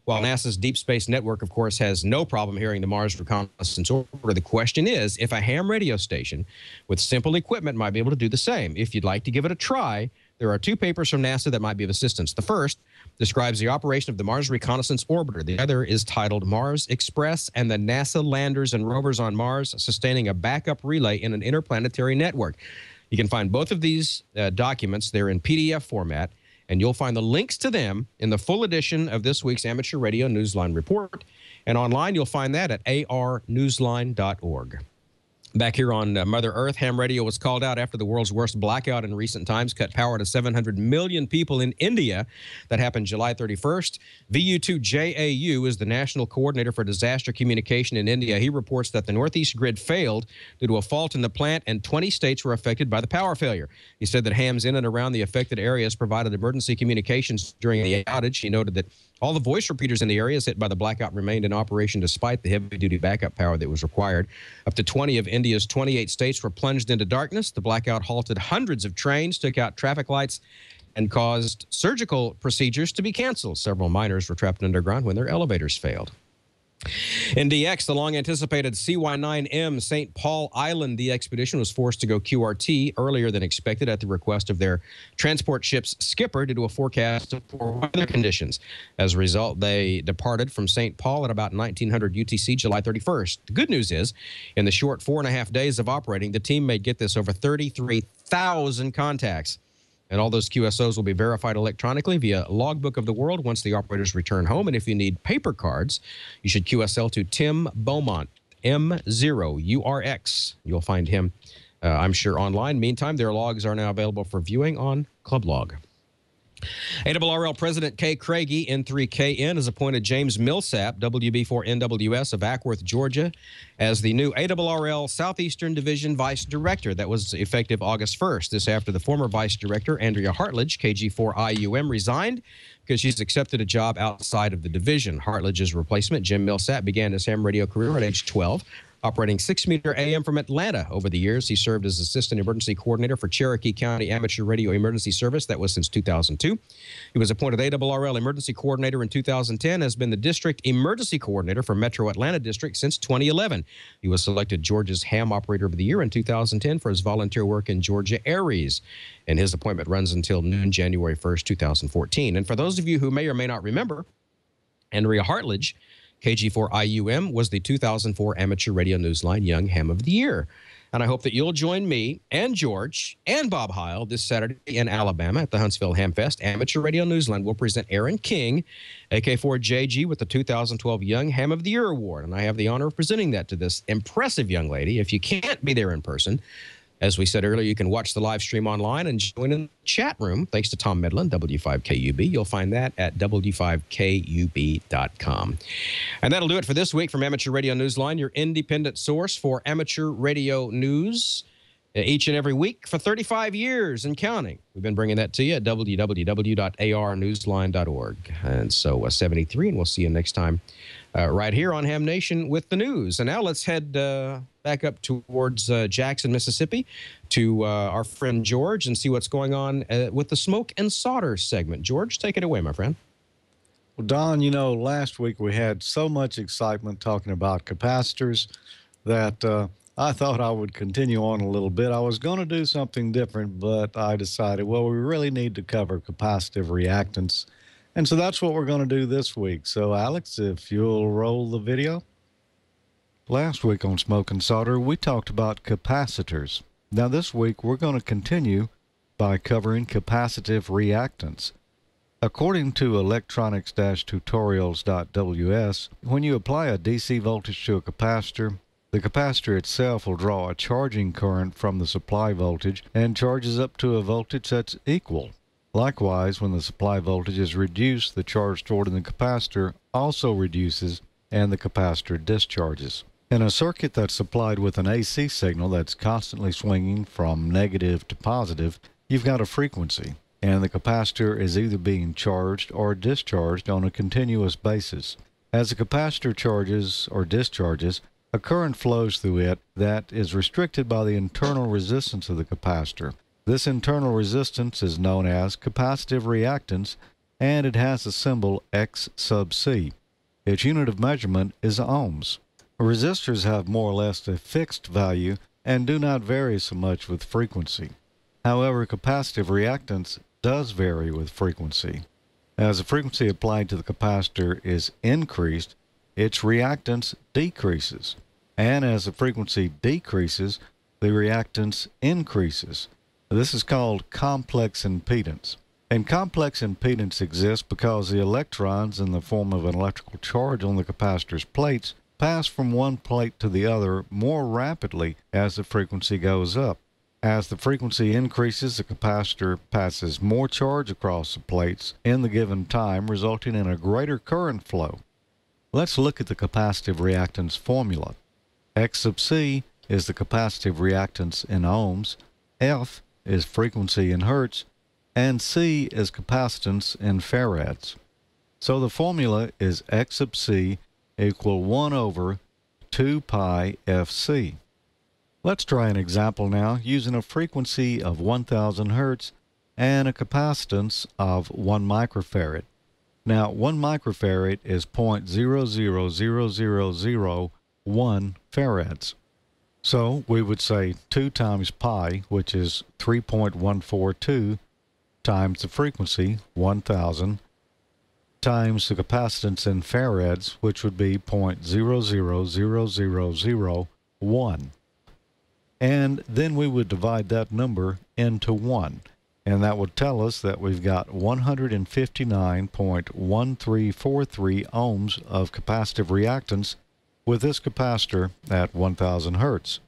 S5: While NASA's Deep Space Network, of course, has no problem hearing the Mars Reconnaissance Orbiter, the question is if a ham radio station with simple equipment might be able to do the same. If you'd like to give it a try, there are 2 papers from NASA that might be of assistance. The first describes the operation of the Mars Reconnaissance Orbiter. The other is titled Mars Express and the NASA Landers and Rovers on Mars Sustaining a Backup Relay in an Interplanetary Network. You can find both of these documents. They're in PDF format, and you'll find the links to them in the full edition of this week's Amateur Radio Newsline Report. And online, you'll find that at arnewsline.org. Back here on Mother Earth, ham radio was called out after the world's worst blackout in recent times cut power to 700 million people in India. That happened July 31st. VU2JAU is the National Coordinator for Disaster Communication in India. He reports that the Northeast grid failed due to a fault in the plant, and 20 states were affected by the power failure. He said that hams in and around the affected areas provided emergency communications during the outage. He noted that all the voice repeaters in the areas hit by the blackout remained in operation despite the heavy-duty backup power that was required. Up to 20 of India's 28 states were plunged into darkness. The blackout halted hundreds of trains, took out traffic lights, and caused surgical procedures to be canceled. Several miners were trapped underground when their elevators failed. In DX, the long-anticipated CY9M St. Paul Island expedition was forced to go QRT earlier than expected at the request of their transport ship's skipper due to a forecast of poor weather conditions. As a result, they departed from St. Paul at about 1900 UTC, July 31st. The good news is, in the short 4.5 days of operating, the team may get this over 33,000 contacts. And all those QSOs will be verified electronically via Logbook of the World once the operators return home. And if you need paper cards, you should QSL to Tim Beaumont, M0URX. You'll find him, I'm sure, online. Meantime, their logs are now available for viewing on Clublog. ARRL President Kay Craigie, N3KN, has appointed James Millsap, WB4NWS of Ackworth, Georgia, as the new ARRL Southeastern Division Vice Director. That was effective August 1st. This after the former Vice Director, Andrea Hartledge, KG4IUM, resigned because she's accepted a job outside of the division. Hartledge's replacement, Jim Millsap, began his ham radio career at age 12. Operating 6-meter AM from Atlanta over the years, he served as Assistant Emergency Coordinator for Cherokee County Amateur Radio Emergency Service. That was since 2002. He was appointed ARRL Emergency Coordinator in 2010, has been the District Emergency Coordinator for Metro Atlanta District since 2011. He was selected Georgia's Ham Operator of the Year in 2010 for his volunteer work in Georgia Aries. And his appointment runs until noon, January 1st, 2014. And for those of you who may or may not remember, Andrea Hartledge, KG4IUM, was the 2004 Amateur Radio Newsline Young Ham of the Year. And I hope that you'll join me and George and Bob Heil this Saturday in Alabama at the Huntsville Hamfest. Amateur Radio Newsline will present Aaron King, AK4JG, with the 2012 Young Ham of the Year Award. And I have the honor of presenting that to this impressive young lady. If you can't be there in person, as we said earlier, you can watch the live stream online and join in the chat room. Thanks to Tom Medlin, W5KUB. You'll find that at W5KUB.com. And that'll do it for this week from Amateur Radio Newsline, your independent source for amateur radio news each and every week for 35 years and counting. We've been bringing that to you at www.arnewsline.org. And so 73, and we'll see you next time right here on Ham Nation with the news. And now let's head back up towards Jackson, Mississippi to our friend George and see what's going on with the Smoke and Solder segment. George, take it away, my friend.
S8: Well, Don, you know, last week we had so much excitement talking about capacitors that I thought I would continue on a little bit. I was going to do something different, but I decided, well, we really need to cover capacitive reactance. And so that's what we're going to do this week. So, Alex, if you'll roll the video. Last week on Smoke and Solder, we talked about capacitors. Now, this week, we're going to continue by covering capacitive reactance. According to electronics-tutorials.ws, when you apply a DC voltage to a capacitor, the capacitor itself will draw a charging current from the supply voltage and charges up to a voltage that's equal. Likewise, when the supply voltage is reduced, the charge stored in the capacitor also reduces and the capacitor discharges. In a circuit that's supplied with an AC signal that's constantly swinging from negative to positive, you've got a frequency, and the capacitor is either being charged or discharged on a continuous basis. As the capacitor charges or discharges, a current flows through it that is restricted by the internal resistance of the capacitor. This internal resistance is known as capacitive reactance, and it has the symbol X sub C. Its unit of measurement is ohms. Resistors have more or less a fixed value and do not vary so much with frequency. However, capacitive reactance does vary with frequency. As the frequency applied to the capacitor is increased, its reactance decreases. And as the frequency decreases, the reactance increases. This is called complex impedance. And complex impedance exists because the electrons in the form of an electrical charge on the capacitor's plates pass from one plate to the other more rapidly as the frequency goes up. As the frequency increases, the capacitor passes more charge across the plates in the given time, resulting in a greater current flow. Let's look at the capacitive reactance formula. X sub C is the capacitive reactance in ohms, F is frequency in hertz, and C is capacitance in farads. So the formula is X sub C equal 1 over 2 pi Fc. Let's try an example now using a frequency of 1000 hertz and a capacitance of 1 microfarad. Now, 1 microfarad is 0.000001 farads. So we would say 2 times pi, which is 3.142, times the frequency, 1000, times the capacitance in farads, which would be 0.000001. And then we would divide that number into 1. And that would tell us that we've got 159.1343 ohms of capacitive reactance with this capacitor at 1000 hertz.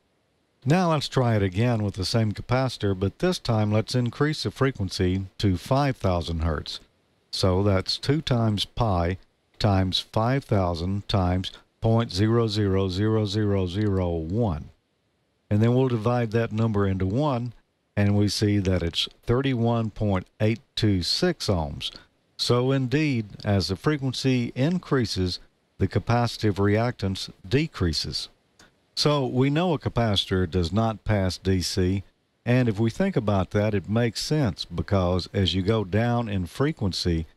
S8: Now let's try it again with the same capacitor, but this time let's increase the frequency to 5000 hertz. So that's 2 times pi times 5000 times 0.000001. And then we'll divide that number into 1, and we see that it's 31.826 ohms. So indeed, as the frequency increases, the capacitive reactance decreases. So we know a capacitor does not pass DC, and if we think about that, it makes sense because as you go down in frequency,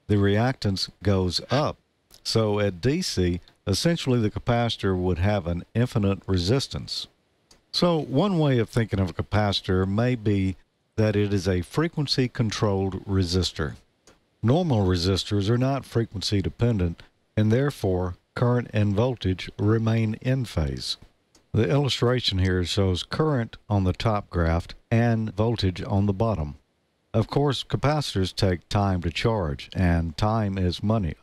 S8: the reactance goes up. So at DC, essentially the capacitor would have an infinite resistance. So one way of thinking of a capacitor may be that it is a frequency-controlled resistor. Normal resistors are not frequency dependent, and therefore current and voltage remain in phase. The illustration here shows current on the top graph and voltage on the bottom. Of course, capacitors take time to charge, and time is money.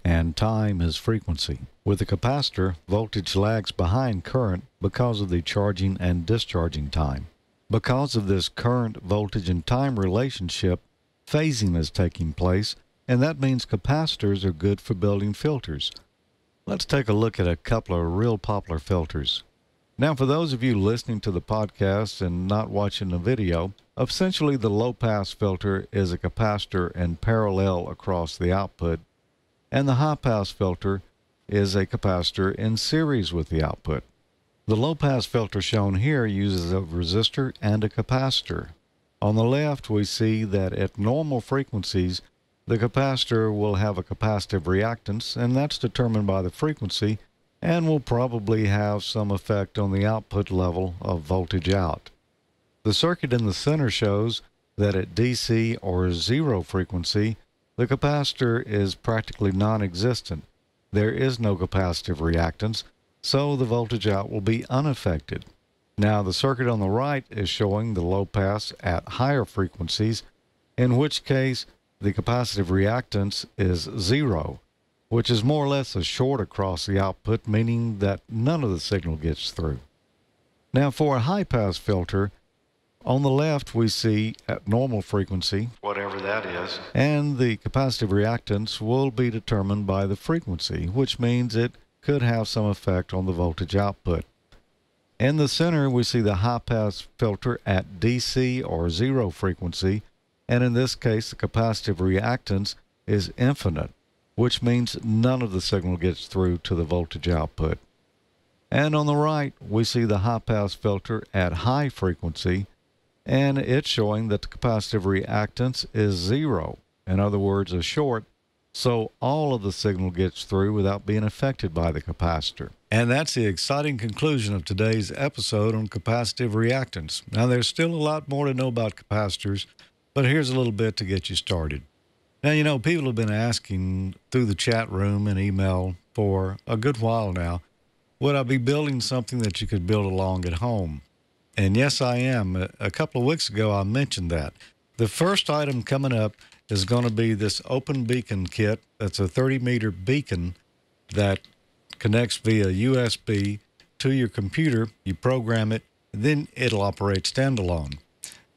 S8: And time is frequency. With a capacitor, voltage lags behind current because of the charging and discharging time. Because of this current, voltage, and time relationship, phasing is taking place, and that means capacitors are good for building filters. Let's take a look at a couple of real popular filters. Now, for those of you listening to the podcast and not watching the video, essentially the low-pass filter is a capacitor in parallel across the output, and the high-pass filter is a capacitor in series with the output. The low-pass filter shown here uses a resistor and a capacitor. On the left, we see that at normal frequencies, the capacitor will have a capacitive reactance, and that's determined by the frequency, and will probably have some effect on the output level of voltage out. The circuit in the center shows that at DC or zero frequency, the capacitor is practically non-existent. There is no capacitive reactance, so the voltage out will be unaffected. Now the circuit on the right is showing the low pass at higher frequencies, in which case the capacitive reactance is zero, which is more or less a short across the output, meaning that none of the signal gets through. Now for a high-pass filter, on the left we see at normal frequency, whatever that is, and the capacitive reactance will be determined by the frequency, which means it could have some effect on the voltage output. In the center we see the high-pass filter at DC or zero frequency, and in this case the capacitive reactance is infinite, which means none of the signal gets through to the voltage output. And on the right, we see the high-pass filter at high frequency, and it's showing that the capacitive reactance is zero, in other words, a short, so all of the signal gets through without being affected by the capacitor. And that's the exciting conclusion of today's episode on capacitive reactance. Now, there's still a lot more to know about capacitors, but here's a little bit to get you started. Now, you know, people have been asking through the chat room and email for a good while now, would I be building something that you could build along at home? And yes, I am. A couple of weeks ago, I mentioned that. The first item coming up is going to be this open beacon kit. That's a 30-meter beacon that connects via USB to your computer. You program it, and then it'll operate standalone.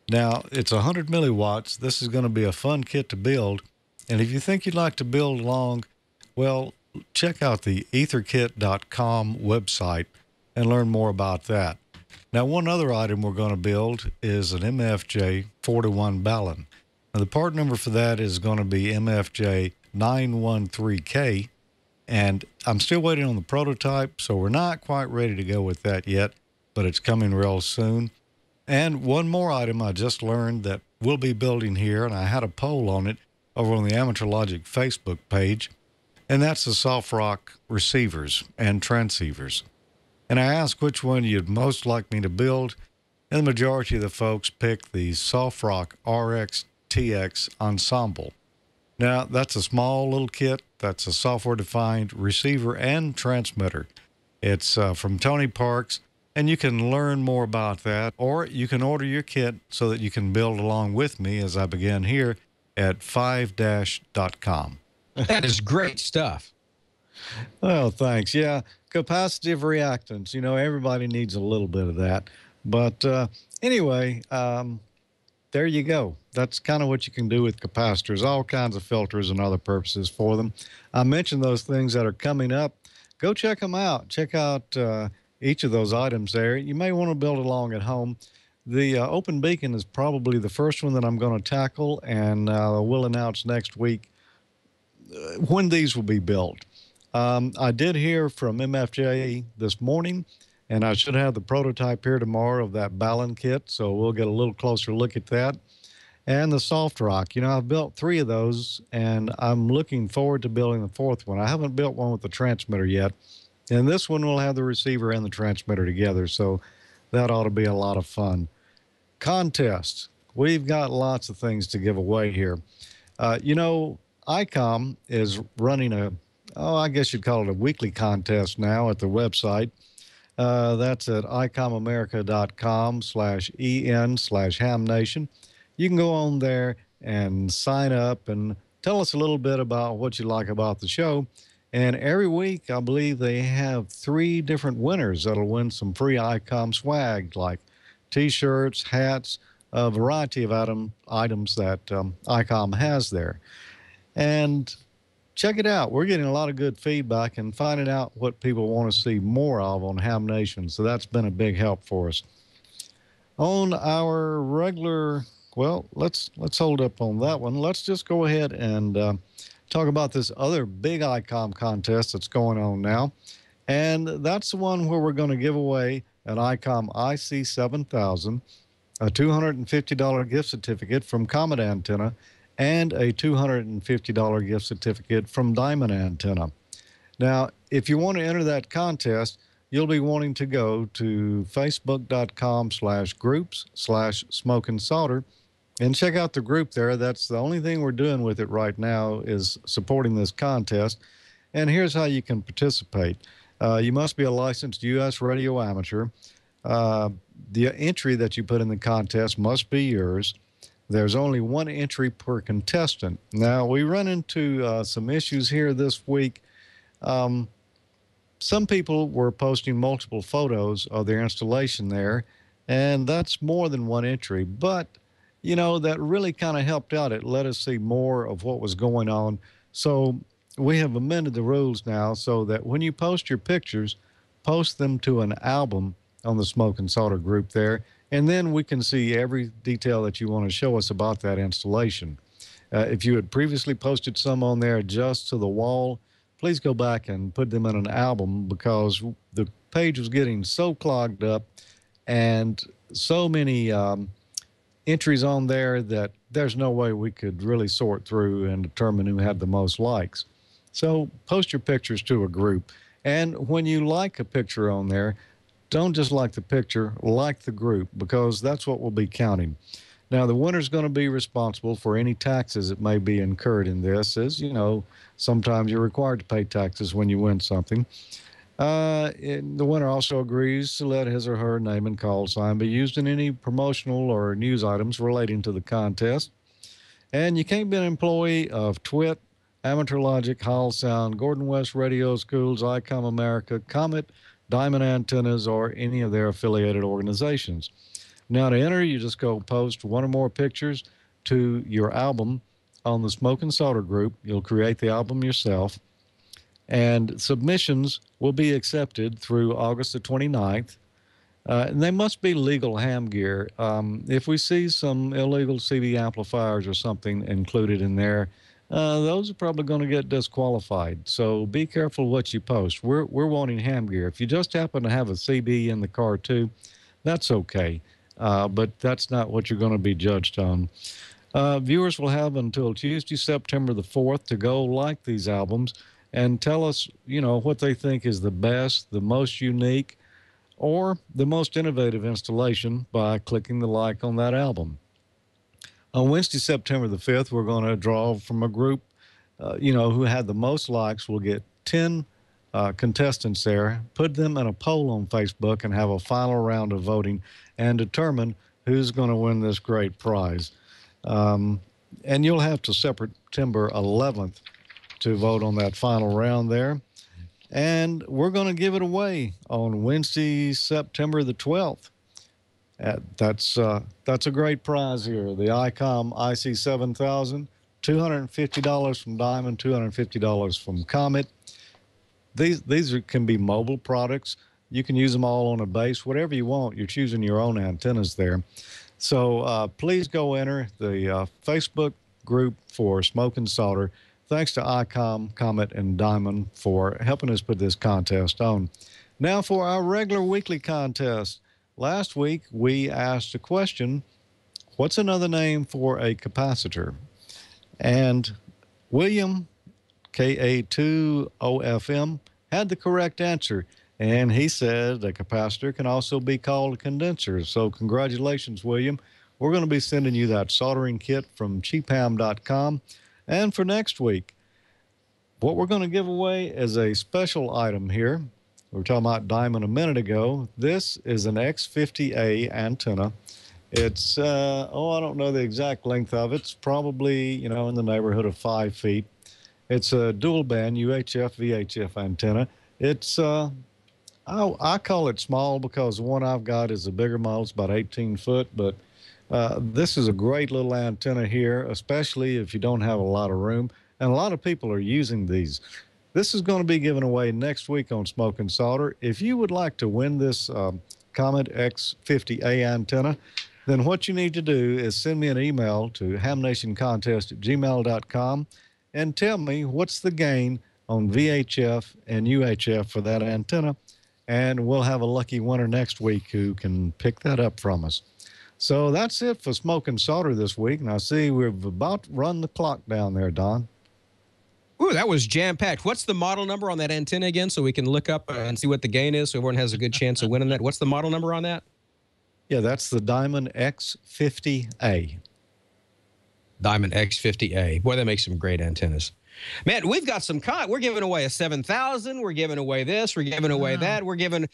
S8: Now, it's 100 milliwatts. This is going to be a fun kit to build. And if you think you'd like to build along, well, check out the etherkit.com website and learn more about that. Now, one other item we're going to build is an MFJ 4-to-1 Ballon. Now, the part number for that is going to be MFJ 913K, and I'm still waiting on the prototype, so we're not quite ready to go with that yet, but it's coming real soon. And one more item I just learned that we'll be building here, and I had a poll on it over on the Amateur Logic Facebook page, and that's the soft rock receivers and transceivers. And I asked which one you'd most like me to build, and the majority of the folks picked the soft rock RX-TX Ensemble. Now, that's a small little kit. That's a software-defined receiver and transmitter. It's from Tony Parks, and you can learn more about that, or you can order your kit so that you can build along with me as I begin here at 5-.com.
S5: That is great stuff.
S8: Well, thanks. Yeah, capacitive reactance. You know, everybody needs a little bit of that. But anyway, there you go. That's kind of what you can do with capacitors, all kinds of filters and other purposes for them. I mentioned those things that are coming up. Go check them out. Check out each of those items there. You may want to build along at home. The open beacon is probably the first one that I'm going to tackle, and we'll announce next week when these will be built. I did hear from MFJ this morning, and I should have the prototype here tomorrow of that Ballon kit, so we'll get a little closer look at that. And the soft rock. You know, I've built 3 of those, and I'm looking forward to building the 4th one. I haven't built one with the transmitter yet, and this one will have the receiver and the transmitter together, so that ought to be a lot of fun. Contests. We've got lots of things to give away here. You know, ICOM is running I guess you'd call it a weekly contest now at the website. That's at icomamerica.com/en/hamnation. You can go on there and sign up and tell us a little bit about what you like about the show. And every week, I believe they have 3 different winners that'll win some free ICOM swag, like T-shirts, hats, a variety of items that ICOM has there. And check it out. We're getting a lot of good feedback and finding out what people want to see more of on Ham Nation. So that's been a big help for us. On our regular, well, let's hold up on that one. Let's just go ahead and talk about this other big ICOM contest that's going on now. And that's the one where we're going to give away an ICOM IC7000, a $250 gift certificate from Comet Antenna, and a $250 gift certificate from Diamond Antenna. Now, if you want to enter that contest, you'll be wanting to go to facebook.com/groups/smoke and solder and check out the group there. That's the only thing we're doing with it right now is supporting this contest. And here's how you can participate. You must be a licensed U.S. radio amateur. The entry that you put in the contest must be yours. There's only 1 entry per contestant. Now, we run into some issues here this week. Some people were posting multiple photos of their installation there, and that's more than 1 entry. But, you know, that really kind of helped out. It let us see more of what was going on. So we have amended the rules now so that when you post your pictures, post them to an album on the Smoke and Solder group there, and then we can see every detail that you want to show us about that installation. If you had previously posted some on there just to the wall, please go back and put them in an album, because the page was getting so clogged up and so many entries on there that there's no way we could really sort through and determine who had the most likes. So post your pictures to a group. And when you like a picture on there, don't just like the picture, like the group, because that's what we'll be counting. Now, the winner's going to be responsible for any taxes that may be incurred in this. As you know, sometimes you're required to pay taxes when you win something. The winner also agrees to let his or her name and call sign be used in any promotional or news items relating to the contest. And you can't be an employee of TWiT, Amateur Logic, Hall Sound, Gordon West Radio Schools, ICOM America, Comet, Diamond Antennas, or any of their affiliated organizations. Now, to enter, you just go post one or more pictures to your album on the Smoke and Solder group. You'll create the album yourself. And submissions will be accepted through August the 29th. And they must be legal ham gear. If we see some illegal CD amplifiers or something included in there, those are probably going to get disqualified. So be careful what you post. We're wanting ham gear. If you just happen to have a CD in the car too, that's okay. But that's not what you're going to be judged on. Viewers will have until Tuesday, September the 4th to go like these albums and tell us, what they think is the best, the most unique, or the most innovative installation by clicking the like on that album. On Wednesday, September the 5th, we're going to draw from a group, who had the most likes. We'll get 10 contestants there, put them in a poll on Facebook, and have a final round of voting and determine who's going to win this great prize. And you'll have to September 11th to vote on that final round there. And we're going to give it away on Wednesday, September the 12th. That's a great prize here. The ICOM IC7000, $250 from Diamond, $250 from Comet. These can be mobile products. You can use them all on a base, whatever you want. You're choosing your own antennas there. So please go enter the Facebook group for Smoke and Solder. Thanks to ICOM, Comet, and Diamond for helping us put this contest on. Now for our regular weekly contest. Last week, we asked a question, what's another name for a capacitor? And William, KA2OFM, had the correct answer. And he said a capacitor can also be called a condenser. So congratulations, William. We're going to be sending you that soldering kit from cheapham.com. And for next week, what we're going to give away is a special item here. We were talking about Diamond a minute ago. This is an X50A antenna. It's, I don't know the exact length of it. It's probably, in the neighborhood of 5 feet. It's a dual band UHF VHF antenna. It's, I call it small because the one I've got is a bigger model. It's about 18 foot, but this is a great little antenna here, especially if you don't have a lot of room. And a lot of people are using these. This is going to be given away next week on Smoke and Solder. If you would like to win this Comet X50A antenna, then what you need to do is send me an email to hamnationcontest@gmail.com and tell me what's the gain on VHF and UHF for that antenna. And we'll have a lucky winner next week who can pick that up from us. So that's it for Smoke and Solder this week. And I see we've about run the clock down there, Don.
S5: Ooh, that was jam-packed. What's the model number on that antenna again so we can look up and see what the gain is so everyone has a good chance of winning that? What's the model number on that?
S8: Yeah, that's the Diamond X50A.
S5: Diamond X50A. Boy, that makes some great antennas. Man, we've got some we're giving away a 7000. We're giving away this. We're giving away that. We're giving,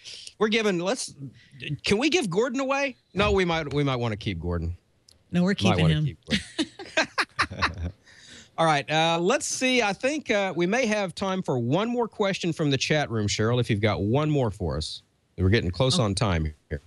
S5: can we give Gordon away? No, we might want to keep Gordon.
S10: No, we're keeping him.
S5: All right, let's see. I think we may have time for one more question from the chat room, Cheryl, if you've got one more for us. We're getting close on time here.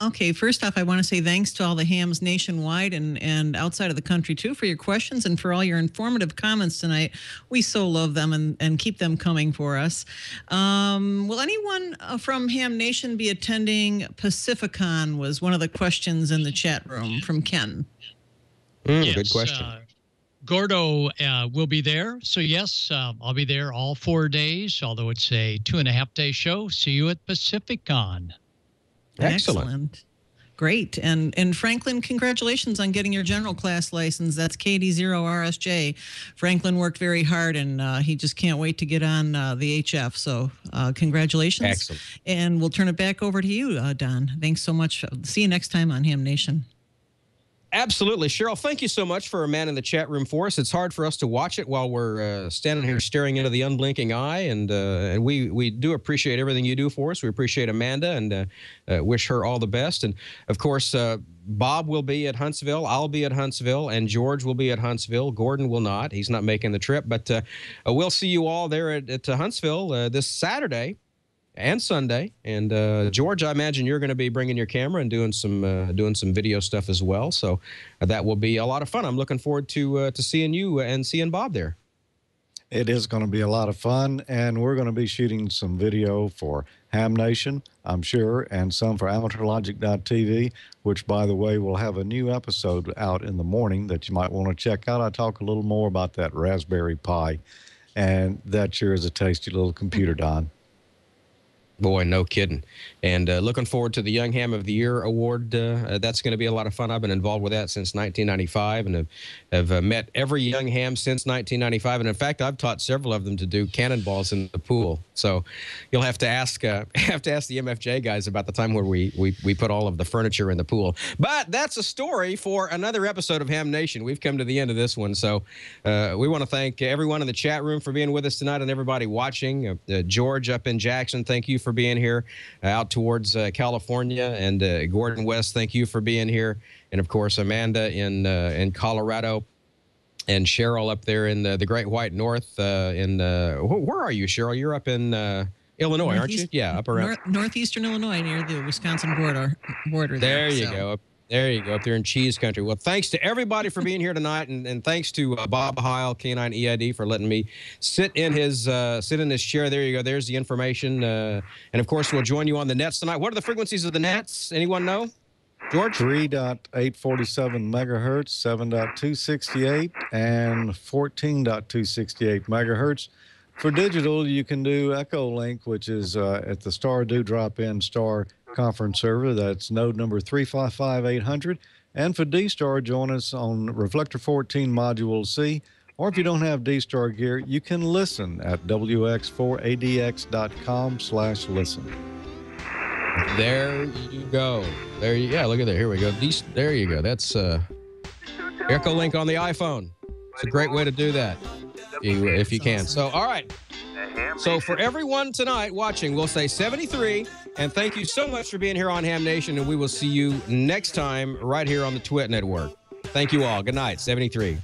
S10: Okay, first off, I want to say thanks to all the hams nationwide and outside of the country, too, for your questions and for all your informative comments tonight. We so love them and keep them coming for us. Will anyone from Ham Nation be attending Pacificon was one of the questions in the chat room from Ken.
S6: Yes,
S5: good question.
S6: Gordo will be there. So, yes, I'll be there all 4 days, although it's a 2.5-day show. See you at Pacificon.
S5: Excellent.
S10: Great. And Franklin, congratulations on getting your general class license. That's KD0RSJ. Franklin worked very hard, and he just can't wait to get on the HF. So congratulations.
S5: Excellent.
S10: And we'll turn it back over to you, Don. Thanks so much. See you next time on Ham Nation.
S5: Absolutely. Cheryl, thank you so much for a man in the chat room for us. It's hard for us to watch it while we're standing here staring into the unblinking eye, and we do appreciate everything you do for us. We appreciate Amanda and wish her all the best. And, of course, Bob will be at Huntsville. I'll be at Huntsville, and George will be at Huntsville. Gordon will not. He's not making the trip. But we'll see you all there at Huntsville this Saturday and Sunday. And George, I imagine you're going to be bringing your camera and doing some video stuff as well. So that will be a lot of fun. I'm looking forward to seeing you and seeing Bob there.
S8: It is going to be a lot of fun, and we're going to be shooting some video for Ham Nation, I'm sure, and some for AmateurLogic.tv, which, by the way, will have a new episode out in the morning that you might want to check out. I talk a little more about that Raspberry Pi, and that sure is a tasty little computer, Don.
S5: Boy, no kidding. And looking forward to the Young Ham of the Year award. That's going to be a lot of fun. I've been involved with that since 1995 and have met every young ham since 1995. And in fact, I've taught several of them to do cannonballs in the pool. So you'll have to ask the MFJ guys about the time where we put all of the furniture in the pool. But that's a story for another episode of Ham Nation. We've come to the end of this one. So we want to thank everyone in the chat room for being with us tonight and everybody watching. George up in Jackson, thank you for being here out towards California, and Gordon West, thank you for being here, and of course Amanda in Colorado, and Cheryl up there in the Great White North. Where are you, Cheryl? You're up in Illinois, aren't you? Yeah, up around
S10: northeastern Illinois, near the Wisconsin border.
S5: There you go. There you go, up there in Cheese Country. Well, thanks to everybody for being here tonight, and thanks to Bob Heil, K9 EID, for letting me sit in his chair. There you go. There's the information. And, of course, we'll join you on the nets tonight. What are the frequencies of the nets? Anyone know? George?
S8: 3.847 megahertz, 7.268, and 14.268 megahertz. For digital, you can do Echo Link, which is at the Star Do Drop In Star conference server. That's node number 355800. And for D-Star, join us on Reflector 14 Module C. Or if you don't have D-Star gear, you can listen at wx4adx.com/listen.
S5: There you go. Yeah, look at that. Here we go. There you go. That's Echo Link on the iPhone. It's a great way to do that if you can. So, all right. So for everyone tonight watching, we'll say 73, and thank you so much for being here on Ham Nation, and we will see you next time right here on the TWiT Network. Thank you all. Good night. 73.